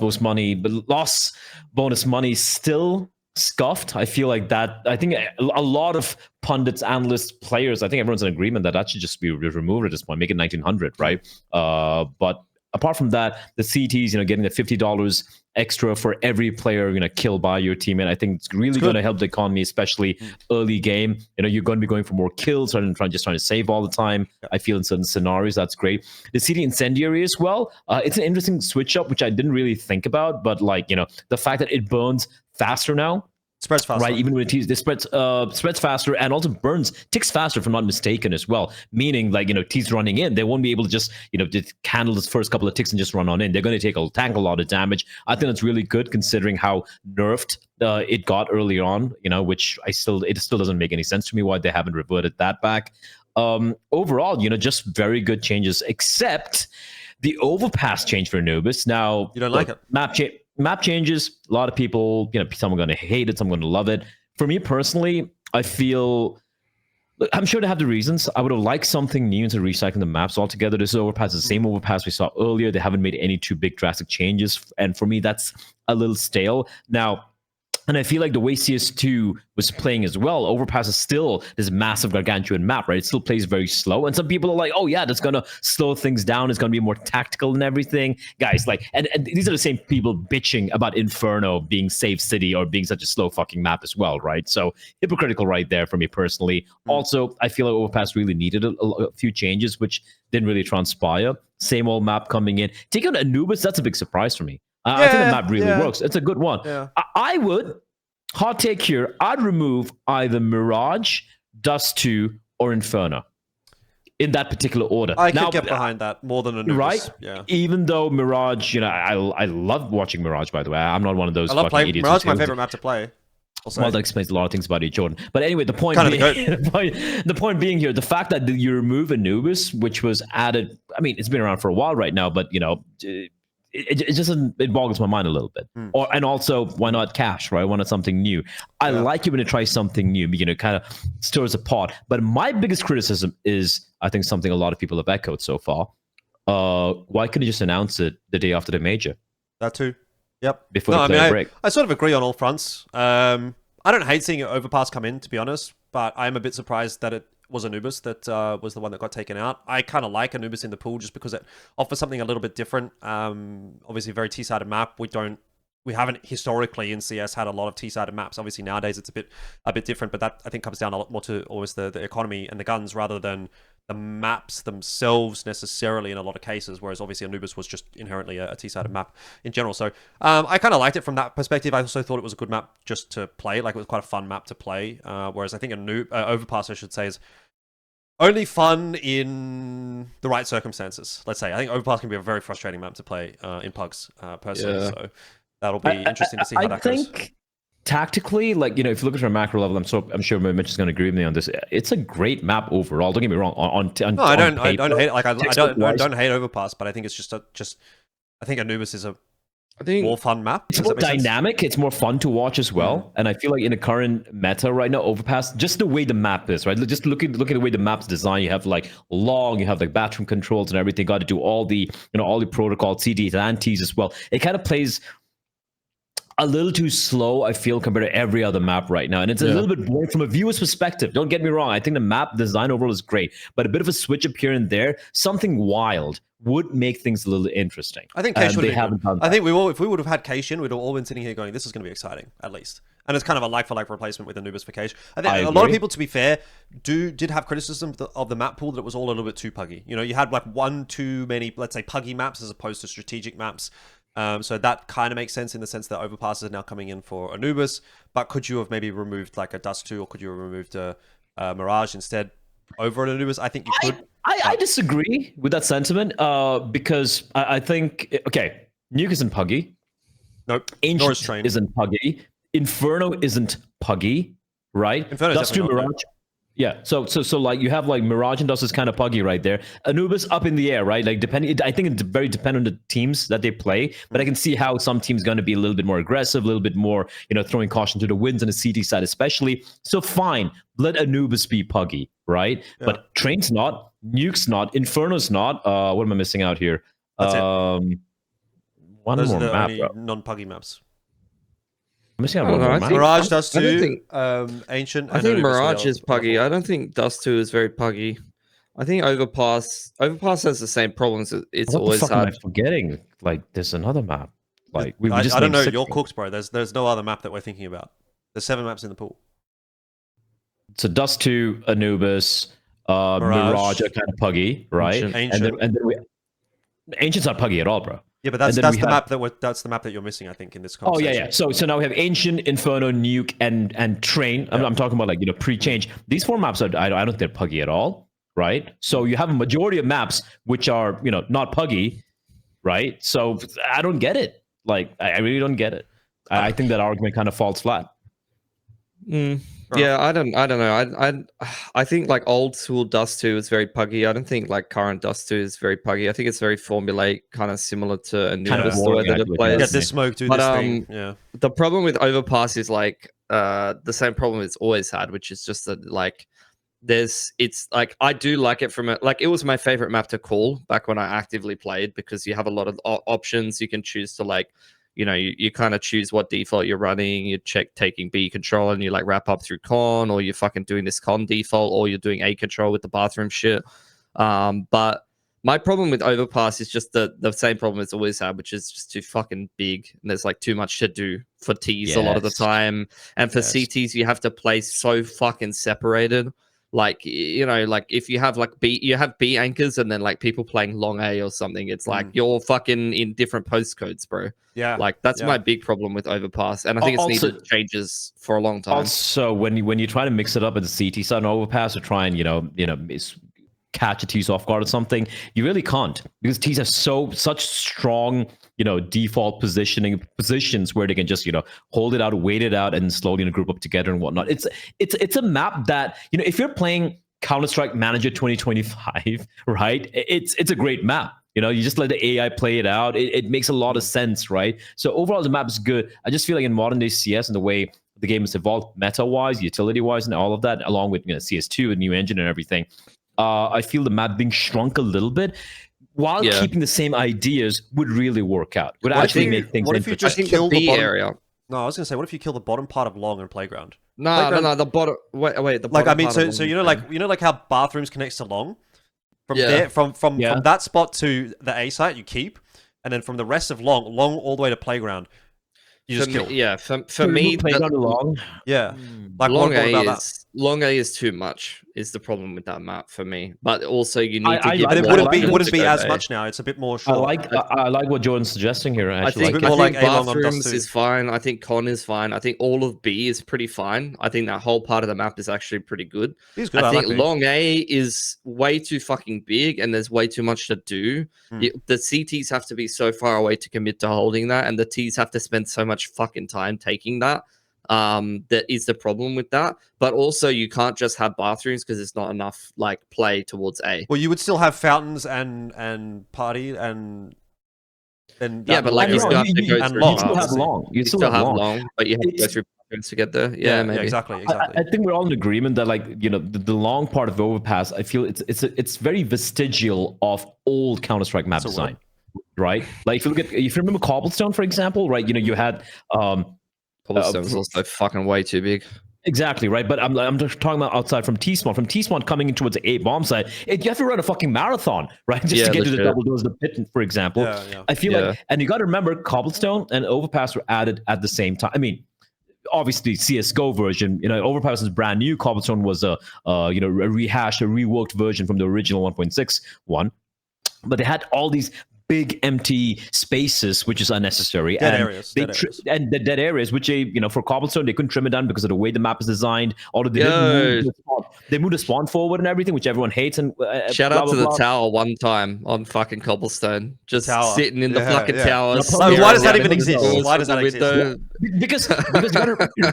bonus money still scuffed. I feel like that. I think a lot of pundits, analysts, players, I think everyone's in agreement that should just be removed at this point. Make it 1900, right? But apart from that, the CTs, getting the $50 extra for every player killed by your team, and I think it's really going to help the economy, especially early game. You're going to be going for more kills rather than trying to save all the time. I feel in certain scenarios that's great. The CD incendiary as well. It's an interesting switch up, which I didn't really think about, but the fact that it burns faster now. Spreads faster. Right, even when it spreads faster, and also ticks faster, if I'm not mistaken, as well. Meaning, T's running in, they won't be able to just, just handle this first couple of ticks and just run on in. They're going to tank a lot of damage. I think that's really good considering how nerfed it got early on, which it still doesn't make any sense to me why they haven't reverted that back. Overall, just very good changes, except the overpass change for Anubis. Now, you don't like it? Map changes. A lot of people, some are going to hate it, some are going to love it. For me personally, I feel, I'm sure they have the reasons. I would have liked something new into recycling the maps altogether. This overpass is the same overpass we saw earlier. They haven't made any too big drastic changes, and for me, that's a little stale. Now, and I feel like the way CS2 was playing as well, Overpass is still this massive gargantuan map, right? It still plays very slow. And some people are like, oh yeah, that's going to slow things down. It's going to be more tactical and everything. Guys, and these are the same people bitching about Inferno being Save City or being such a slow fucking map as well, right? So hypocritical right there for me personally. Also, I feel like Overpass really needed a few changes, which didn't really transpire. Same old map coming in. Taking on Anubis, that's a big surprise for me. I think the map really works. It's a good one. Yeah. I would, hot take here, I'd remove either Mirage, Dust 2, or Inferno in that particular order. I could get behind that more than Anubis. Right? Yeah. Even though Mirage, I love watching Mirage, by the way. I'm not one of those I love playing idiots. Mirage is my favorite map to play. Well, that explains a lot of things about you, Jordan. But anyway, the point being here, the fact that you remove Anubis, which was added, I mean, it's been around for a while right now, but, it boggles my mind a little bit. And also, why not Cash, right? Why not something new? I like it when it tries something new, kind of stirs a pot. But my biggest criticism is, I think, something a lot of people have echoed so far. Why couldn't you just announce it the day after the major? That too. Yep. Before the player break. I sort of agree on all fronts. I don't hate seeing Overpass come in, to be honest, but I'm a bit surprised that it was Anubis that was the one that got taken out. I kind of like Anubis in the pool just because it offers something a little bit different. Obviously, a very T-sided map. We haven't historically in CS had a lot of T-sided maps. Obviously, nowadays it's a bit different, but that I think comes down a lot more to always the economy and the guns rather than the maps themselves necessarily in a lot of cases, whereas obviously Anubis was just inherently a T-sided map in general. So I kind of liked it from that perspective. I also thought it was a good map just to play. Like, it was quite a fun map to play, whereas I think Overpass, I should say, is only fun in the right circumstances, let's say. I think Overpass can be a very frustrating map to play in pugs, personally. So That'll be interesting to see how that goes. I think tactically, like, you know, if you look at it from a macro level, I'm sure Mitch is going to agree with me on this. It's a great map overall. Don't get me wrong. No, I don't hate it. Like, I don't hate Overpass, but I think it's just I think Anubis is a more fun map. It's more dynamic. It's more fun to watch as well. And I feel like in the current meta right now, Overpass, just the way the map is, right? Just look at the way the map's designed. You have like you have like bathroom controls and everything. Got to do all the protocol, CDs and antis as well. It kind of plays a little too slow, I feel, compared to every other map right now. And it's a little bit boring from a viewer's perspective. Don't get me wrong. I think the map design overall is great, but a bit of a switch up here and there, something wild would make things a little interesting. I think Keishin if we would have had Keishin, we'd have all been sitting here going, this is going to be exciting, at least. And it's kind of a like-for-like replacement with Anubis for Keishin. I think a lot of people, to be fair, did have criticism of the map pool that it was all a little bit too puggy. You know, you had like one too many, let's say, puggy maps as opposed to strategic maps. So that kind of makes sense in the sense that Overpass is now coming in for Anubis. But could you have maybe removed like a Dust 2, or could you have removed a Mirage instead over an Anubis? I think you could. I disagree with that sentiment because I think, okay, Nuke isn't puggy. Nope. Ancient isn't puggy. Inferno isn't puggy, right? Inferno Dust 2 Mirage. Yeah, so like you have like Mirage and Dust is kind of puggy right there. Anubis up in the air, right? Like I think it's very dependent on the teams that they play, but I can see how some teams going to be a little bit more aggressive, a little bit more, throwing caution to the winds on the CT side especially. So fine, let Anubis be puggy, right? Yeah. But Train's not, Nuke's not, Inferno's not. What am I missing out here? That's it. One Those more are the map, only non-puggy maps. I'm missing out one more map. Mirage, Dust 2, Ancient. I think Mirage is puggy. I don't think Dust 2 is very puggy. I think Overpass has the same problems. It's always hard. What the fuck am I forgetting? Like, there's another map. Like I don't know. You're cooks, bro. There's no other map that we're thinking about. There's 7 maps in the pool. So Dust 2, Anubis, Mirage are kind of puggy, right? Ancient. And then Ancient's not puggy at all, bro. Yeah, but that's the map that you're missing, I think, in this conversation. Oh yeah. So now we have Ancient, Inferno, Nuke, and Train. I'm talking about like pre-change. These 4 maps I don't think they're puggy at all, right? So you have a majority of maps which are not puggy, right? So I don't get it. Like I really don't get it. I think that argument kind of falls flat. Yeah, I don't know. I think like old school Dust 2 is very puggy. I don't think like current Dust 2 is very puggy. I think it's very formulaic, kind of similar to Anubis, the way that it plays. Get this smoke, do this thing. Yeah. The problem with Overpass is like the same problem it's always had, which is just that like it's like I do like it from it was my favorite map to call back when I actively played, because you have a lot of options. You can choose to like, you kind of choose what default you're running. You check taking B control and you like wrap up through con, or you're fucking doing this con default, or you're doing A control with the bathroom shit. But my problem with Overpass is just the same problem it's always had, which is just too fucking big. And there's like too much to do for Ts a lot of the time. And for CTs, you have to play so fucking separated. Like, like if you have like you have B anchors and then like people playing long A or something, it's like you're fucking in different postcodes, bro. Yeah. Like that's my big problem with Overpass. And I think it's needed changes for a long time. Also, when you try to mix it up at the CT side on Overpass or try and, catch a T's off guard or something, you really can't, because T's have such strong, default positions where they can just, hold it out, wait it out, and slowly group up together and whatnot. It's a map that, if you're playing Counter-Strike Manager 2025, right? It's a great map. You just let the AI play it out. It makes a lot of sense, right? So overall, the map is good. I just feel like in modern day CS and the way the game has evolved meta-wise, utility-wise, and all of that, along with CS2, a new engine and everything, I feel the map being shrunk a little bit, while keeping the same ideas would really work out. Would actually make things interesting. What if you just kill the bottom area? No, I was gonna say, what if you kill the bottom part of Long and Playground? No, the bottom. Wait, the bottom. Like like how bathrooms connects to Long. From there, from that spot to the A site, you keep, and then from the rest of Long all the way to Playground, you just kill. For me, Playground Long. Yeah, like Long A is too much. is the problem with that map for me. But also you need to give But it more wouldn't be to as go much now. It's a bit more short. I like what Jordan's suggesting here. I Actually, think, more like A long on bathrooms Dust 2. is fine. I think con is fine. I think all of B is pretty fine. I think that whole part of the map is actually pretty good. He's good. I think like B. long A is way too fucking big and there's way too much to do. The CTs have to be so far away to commit to holding that, and the Ts have to spend so much fucking time taking that. That is the problem with that. But also you can't just have bathrooms because it's not enough like play towards A. Well, you would still have fountains and party and yeah, but like you still have to go and through. long. You still have long. You still have long, but you have to go through bathrooms to get there. Yeah, maybe. Yeah, exactly. I think we're all in agreement that, like, you know, the long part of the overpass, I feel it's very vestigial of old Counter-Strike map design, right? Like if you remember Cobblestone, for example, right? You know, you had Cobblestone was also fucking way too big. Exactly, right. But I'm just talking about outside from T-Spawn. From T-Spawn coming in towards the A bomb site, you have to run a fucking marathon, right? Just to get to the double doors of the pit, for example. Yeah. I feel like, and you got to remember, Cobblestone and Overpass were added at the same time. I mean, obviously CS:GO version, you know, Overpass is brand new. Cobblestone was a rehashed, a reworked version from the original 1.6 one. But they had all these big empty spaces, which is unnecessary. Dead and areas. And the dead areas, which for Cobblestone, they couldn't trim it down because of the way the map is designed. Although they moved the spawn forward and everything, which everyone hates. And shout out to the tower one time on fucking Cobblestone, just sitting in the fucking tower. Why does that even exist? Why does that exist? Because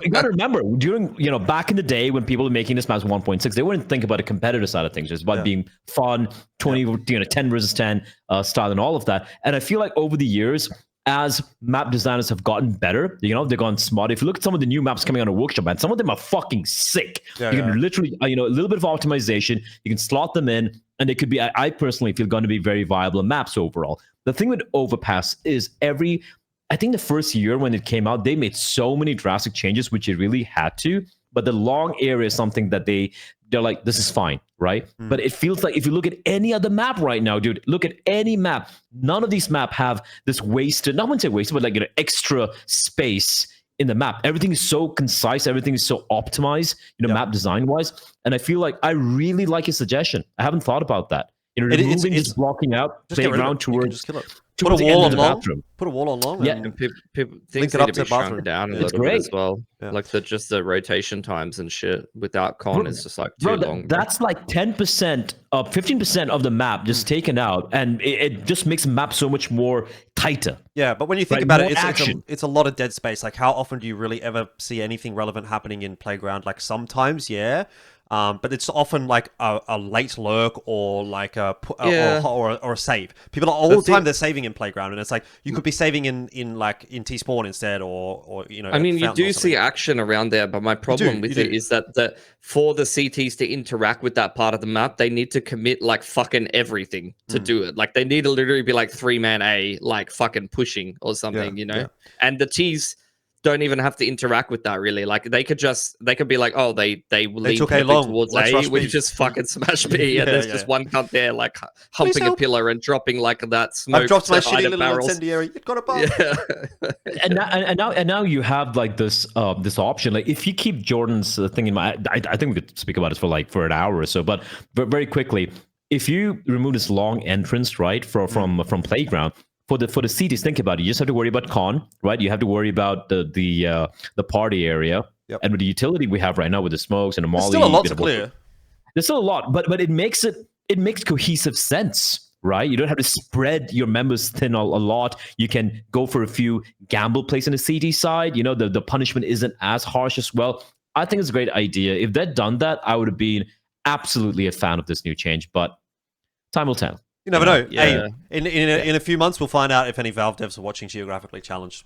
you got to remember, during back in the day when people were making this map 1.6, they wouldn't think about the competitive side of things. It's about being fun, 10 versus 10 style and all of that. And I feel like over the years, as map designers have gotten better, they've gone smart. If you look at some of the new maps coming out of Workshop, man, some of them are fucking sick. You can literally, a little bit of optimization, you can slot them in, and they could be, I personally feel, going to be very viable maps overall. The thing with Overpass is I think the first year when it came out, they made so many drastic changes, which it really had to. But the long area is something that they're like, this is fine, right? But it feels like if you look at any other map right now, dude, look at any map. None of these maps have this wasted, not want to say wasted, but like extra space in the map. Everything is so concise. Everything is so optimized, map design wise. And I feel like I really like your suggestion. I haven't thought about that. Removing just blocking out playground towards. Just kill it. Put a wall on long. Put a wall on long. Yeah, and people things need to be shrunk down a little bit as well. Yeah. Like just the rotation times and shit without con is just like too long. That's like 10%, 15% of the map just taken out, and it just makes the map so much more tighter. Yeah, but when you think about it, it's a lot of dead space. Like, how often do you really ever see anything relevant happening in Playground? Like, sometimes, yeah. But it's often like a late lurk or like or a save. People are all the time they're saving in Playground, and it's like you could be saving in T-Spawn instead, or I mean, you do see action around there, but my problem with it is that for the CTs to interact with that part of the map, they need to commit like fucking everything to do it. Like they need to literally be like 3-man A, like fucking pushing or something, And the Ts don't even have to interact with that really. Like they could be like, oh, they lean took A long towards A, we just fucking smash B, and there's just one cunt there like humping a pillar and dropping like that smoke. I've dropped my shitty little barrels. incendiary. It got a bomb. And now you have like this option. Like if you keep Jordan's thing in mind, I think we could speak about this for an hour or so. But very quickly, if you remove this long entrance right from Playground. For the CTs, think about it. You just have to worry about con, right? You have to worry about the party area, and with the utility we have right now with the smokes and the molly. There's still a lot to clear. There's still a lot, but it makes cohesive sense, right? You don't have to spread your members thin a lot. You can go for a few gamble plays on the CT side. The punishment isn't as harsh as well. I think it's a great idea. If they'd done that, I would have been absolutely a fan of this new change. But time will tell. You never know. Yeah. Hey, in a few months, we'll find out if any Valve devs are watching Geographically Challenged.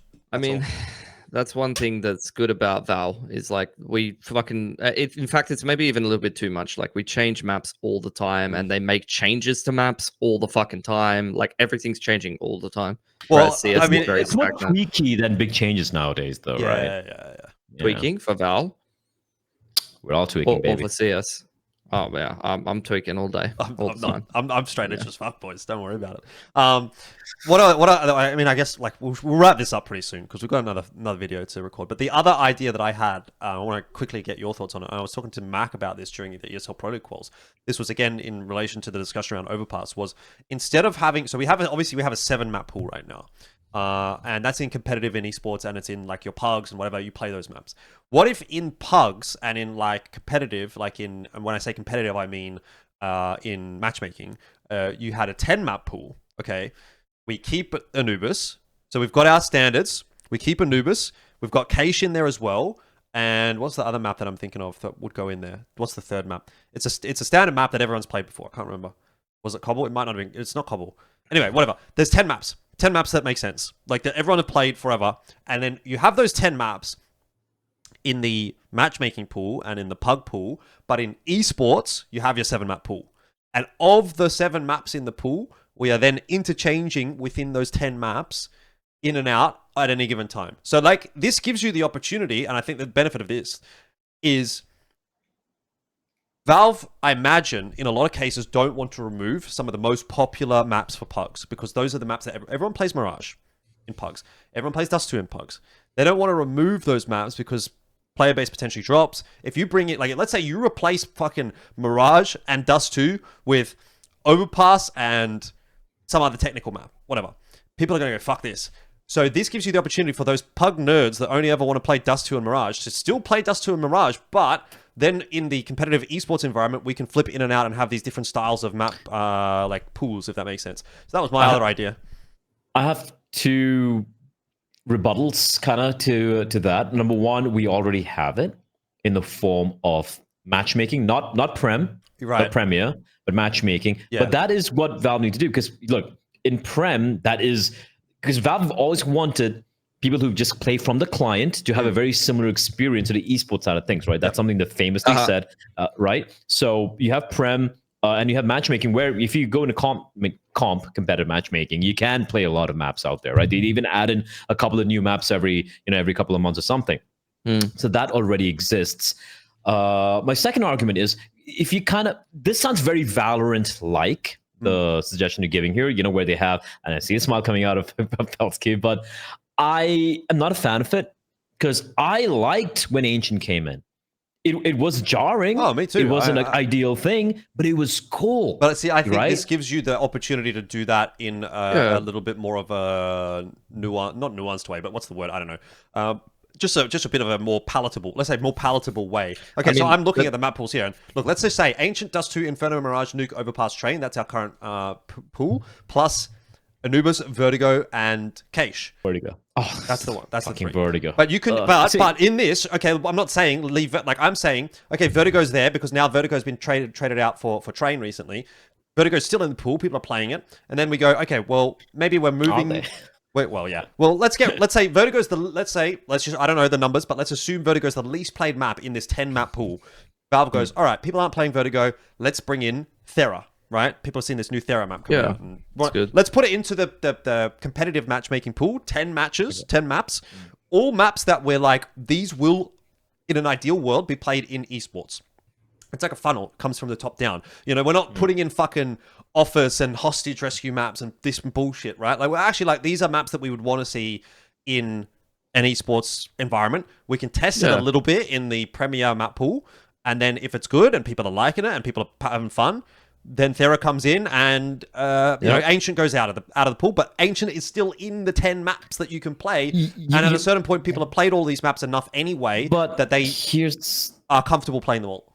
That's one thing that's good about Valve is like we fucking. In fact, it's maybe even a little bit too much. Like we change maps all the time, and they make changes to maps all the fucking time. Like everything's changing all the time. Well, it's more tweaky than big changes nowadays, though, right? Yeah. Tweaking for Valve. We're all tweaking, baby. Or for CS. Oh yeah, I'm tweaking all day, all the time. I'm straight edge as fuck, boys. Don't worry about it. I mean, I guess like we'll wrap this up pretty soon because we've got another video to record. But the other idea that I had, I want to quickly get your thoughts on it. I was talking to Mac about this during the ESL protocols. This was again in relation to the discussion around Overpass. Was instead of having, so we have a 7-map pool right now. And that's in competitive in esports, and it's in like your pugs and whatever, you play those maps. What if in pugs and in like competitive, and when I say competitive, I mean in matchmaking, you had a 10-map pool. Okay, we keep Anubis, so we've got our standards. We keep Anubis. We've got Keish in there as well. And what's the other map that I'm thinking of that would go in there? What's the third map? It's a standard map that everyone's played before. I can't remember. Was it Cobble? It might not have been. It's not Cobble. Anyway, whatever. There's 10 maps. 10 maps that make sense. Like that everyone have played forever. And then you have those 10 maps in the matchmaking pool and in the pug pool. But in esports, you have your 7-map pool. And of the 7 maps in the pool, we are then interchanging within those 10 maps in and out at any given time. So like this gives you the opportunity, and I think the benefit of this is Valve, I imagine, in a lot of cases, don't want to remove some of the most popular maps for pugs because those are the maps that everyone plays Mirage in pugs. Everyone plays Dust 2 in pugs. They don't want to remove those maps because player base potentially drops. If you bring it, like, let's say you replace fucking Mirage and Dust 2 with Overpass and some other technical map, whatever. People are going to go, fuck this. So this gives you the opportunity for those pug nerds that only ever want to play Dust 2 and Mirage to still play Dust 2 and Mirage, but then in the competitive esports environment, we can flip in and out and have these different styles of map, like pools, if that makes sense. So that was my other idea. I have 2 rebuttals kind of to that. Number one, we already have it in the form of matchmaking, not Prem, right, but Premier, but matchmaking. Yeah. But that is what Valve need to do because look, in Prem, that is because Valve have always wanted people who just play from the client to have a very similar experience to the esports side of things, right? That's something that famously said, right? So you have Prem and you have matchmaking where if you go into comp competitive matchmaking, you can play a lot of maps out there, right? They'd even add in a couple of new maps every couple of months or something. So that already exists. My second argument is if you this sounds very Valorant-like, the suggestion you're giving here, where they have, and I see a smile coming out of Pilski, but I am not a fan of it because I liked when Ancient came in. It was jarring. Oh, me too. It wasn't an ideal thing, but it was cool. But see, I think this gives you the opportunity to do that in a little bit more of a not nuanced way, but what's the word? I don't know. Just a bit of a more palatable, let's say more palatable way. Okay, so I'm looking at the map pools here. And look, let's just say Ancient, Dust 2, Inferno, Mirage, Nuke, Overpass, Train. That's our current pool. Plus Anubis, Vertigo, and Keish. Vertigo. Oh, that's the one. That's the 3. Vertigo. But you can, but in this, okay, I'm not saying leave it. Like I'm saying, okay, Vertigo's there because now Vertigo's been traded out for Train recently. Vertigo's still in the pool. People are playing it, and then we go, okay, well, maybe we're moving. Wait, well, yeah. Well, let's say Vertigo's I don't know the numbers, but let's assume Vertigo's the least played map in this 10-map pool. Valve goes, all right, people aren't playing Vertigo. Let's bring in Thera. Right? People have seen this new Thera map coming out. And, good. Let's put it into the competitive matchmaking pool. 10 matches, 10 maps. All maps that we're like, these will, in an ideal world, be played in esports. It's like a funnel. It comes from the top down. We're not putting in fucking office and hostage rescue maps and this bullshit, right? Like, we're actually like, these are maps that we would want to see in an esports environment. We can test it a little bit in the Premier map pool. And then if it's good and people are liking it and people are having fun, then Thera comes in and Ancient goes out of the pool, but Ancient is still in the 10 maps that you can play. And at a certain point, people have played all these maps enough anyway that they are comfortable playing them all.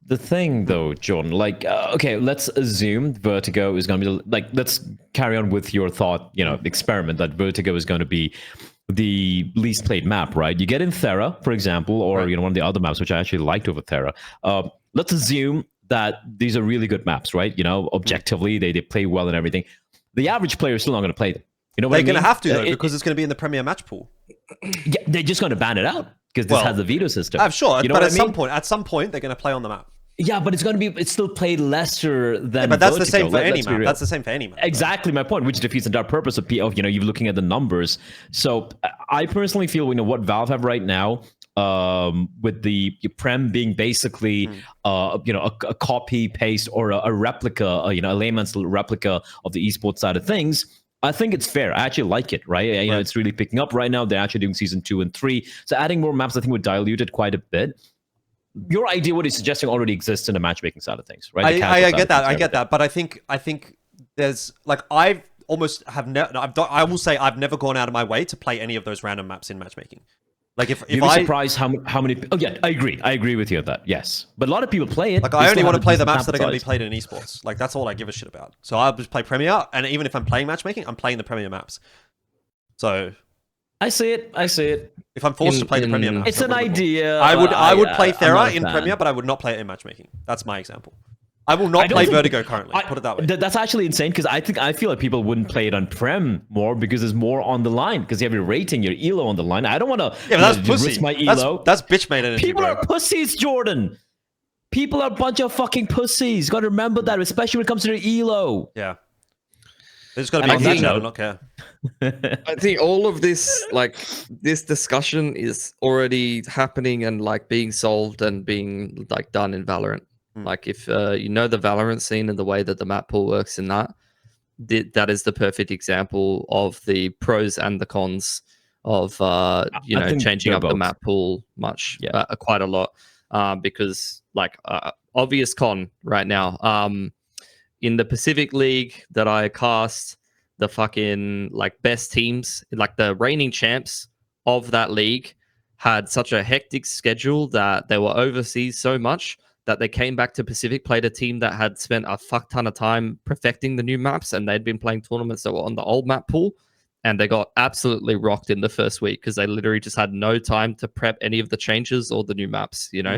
The thing, though, John, okay, let's assume Vertigo is going to be let's carry on with your thought, experiment that Vertigo is going to be the least played map, right? You get in Thera, for example, or one of the other maps, which I actually liked over Thera. Let's assume that these are really good maps, right? Objectively, they play well and everything. The average player is still not going to play them. They're going to have to, though, because it's going to be in the Premier match pool. Yeah, they're just going to ban it out because this has a veto system. I'm sure, but at some point, they're going to play on the map. Yeah, but it's still played lesser than. But that's Vertigo. The same for any map. That's the same for any map. Exactly my point, which defeats the entire purpose of you're looking at the numbers. So I personally feel what Valve have right now with the Prem being basically, a copy paste or a replica, a layman's replica of the esports side of things. I think it's fair. I actually like it, right? You know, it's really picking up right now. They're actually doing season 2 and 3. So adding more maps, I think, would dilute it quite a bit. Your idea, what you're suggesting, already exists in the matchmaking side of things, right? I get that. I get that. But I think there's like I will say I've never gone out of my way to play any of those random maps in matchmaking. Like if you'd be surprised how many. Oh yeah, I agree with you on that. Yes, but a lot of people play it. Like I only want to play the maps that are going to be played in esports. Like that's all I give a shit about. So I'll just play Premier, and even if I'm playing matchmaking, I'm playing the Premier maps. So I see it. If I'm forced to play the Premier maps, it's an idea. I would play Thera in Premier, but I would not play it in matchmaking. That's my example. I will not play Vertigo currently. Put it that way. That's actually insane because I feel like people wouldn't play it on Prem more because there's more on the line because you have your rating, your elo on the line. I don't want to. Yeah, but that's pussy. Risk my elo. That's bitch made energy. People are pussies, Jordan. People are a bunch of fucking pussies. Got to remember that, especially when it comes to their elo. Yeah. They just got to be on that channel, not care. I think all of this, like this discussion, is already happening and like being solved and being like done in Valorant. Like if you know the Valorant scene and the way that the map pool works in that, that is the perfect example of the pros and the cons of changing up the map pool quite a lot. Because like obvious con right now, in the Pacific League that I cast, the fucking like best teams, like the reigning champs of that league, had such a hectic schedule that they were overseas so much that they came back to Pacific, played a team that had spent a fuck ton of time perfecting the new maps, and they'd been playing tournaments that were on the old map pool, and they got absolutely rocked in the first week because they literally just had no time to prep any of the changes or the new maps, you know?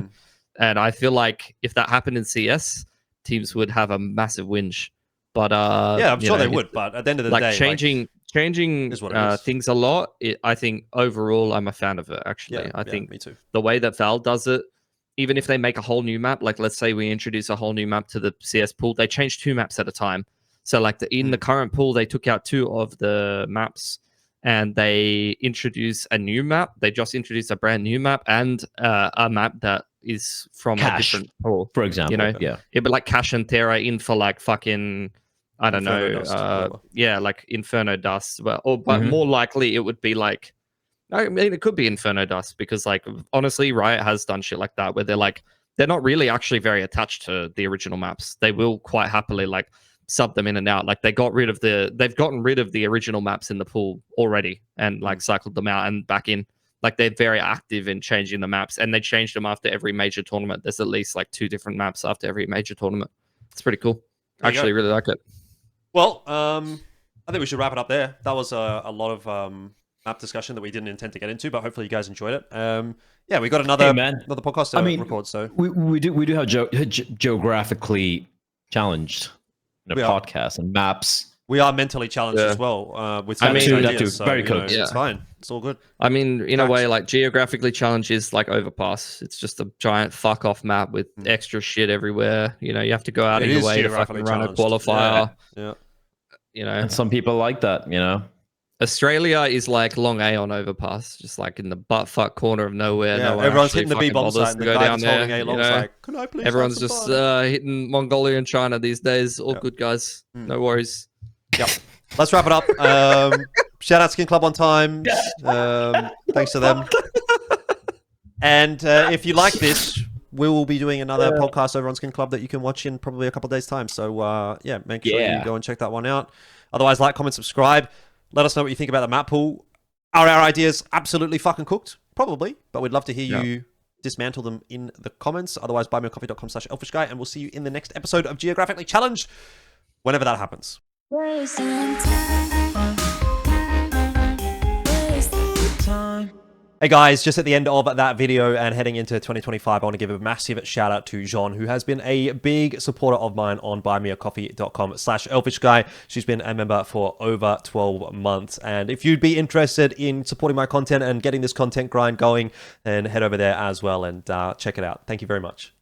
And I feel like if that happened in CS, teams would have a massive whinge. But yeah, I'm sure they would, but at the end of the day, changing things a lot, I think overall I'm a fan of it, actually. I think me too. The way that Val does it, even if they make a whole new map, like let's say we introduce a whole new map to the CS pool, they change 2 maps at a time. So like in the current pool, they took out 2 of the maps and they introduce a new map. They just introduced a brand new map and a map that is from a different pool, for example. You know, it'd be like Cash and Terra in for like fucking, I don't know, like Inferno Dust. But more likely it would be like, I mean, it could be Inferno Dust because, like, honestly, Riot has done shit like that where they're not really actually very attached to the original maps. They will quite happily like sub them in and out. Like they've gotten rid of the original maps in the pool already and like cycled them out and back in. Like they're very active in changing the maps, and they change them after every major tournament. There's at least like 2 different maps after every major tournament. It's pretty cool. I actually really like it. Well, I think we should wrap it up there. That was a lot of map discussion that we didn't intend to get into, but hopefully you guys enjoyed it. Yeah, we got another podcast to record. So we do have geographically challenged podcast and maps. We are mentally challenged as well. With ideas, so, very cool. It's fine. It's all good. I mean, in a way, like Geographically Challenged is like Overpass. It's just a giant fuck off map with extra shit everywhere. You know, you have to go out of your way to fucking run a qualifier. Yeah. You know, and some people like that. You know. Australia is like Long A on Overpass, just like in the butt-fuck corner of nowhere. Yeah, no one everyone's hitting the B-bomb site and the guy that's holding A long like, can I please everyone's just hitting Mongolia and China these days. All good, guys. No worries. Yep. Let's wrap it up. Shout out Skinclub on time. Thanks to them. And if you like this, we will be doing another podcast over on Skinclub that you can watch in probably a couple of days' time. So yeah, make sure you go and check that one out. Otherwise, like, comment, subscribe. Let us know what you think about the map pool. Are our ideas absolutely fucking cooked? Probably, but we'd love to hear you dismantle them in the comments. Otherwise, buymeacoffee.com/Elfishguy, and we'll see you in the next episode of Geographically Challenged, whenever that happens. Hey guys, just at the end of that video and heading into 2025, I want to give a massive shout out to Jean, who has been a big supporter of mine on buymeacoffee.com/Elfishguy. She's been a member for over 12 months. And if you'd be interested in supporting my content and getting this content grind going, then head over there as well and check it out. Thank you very much.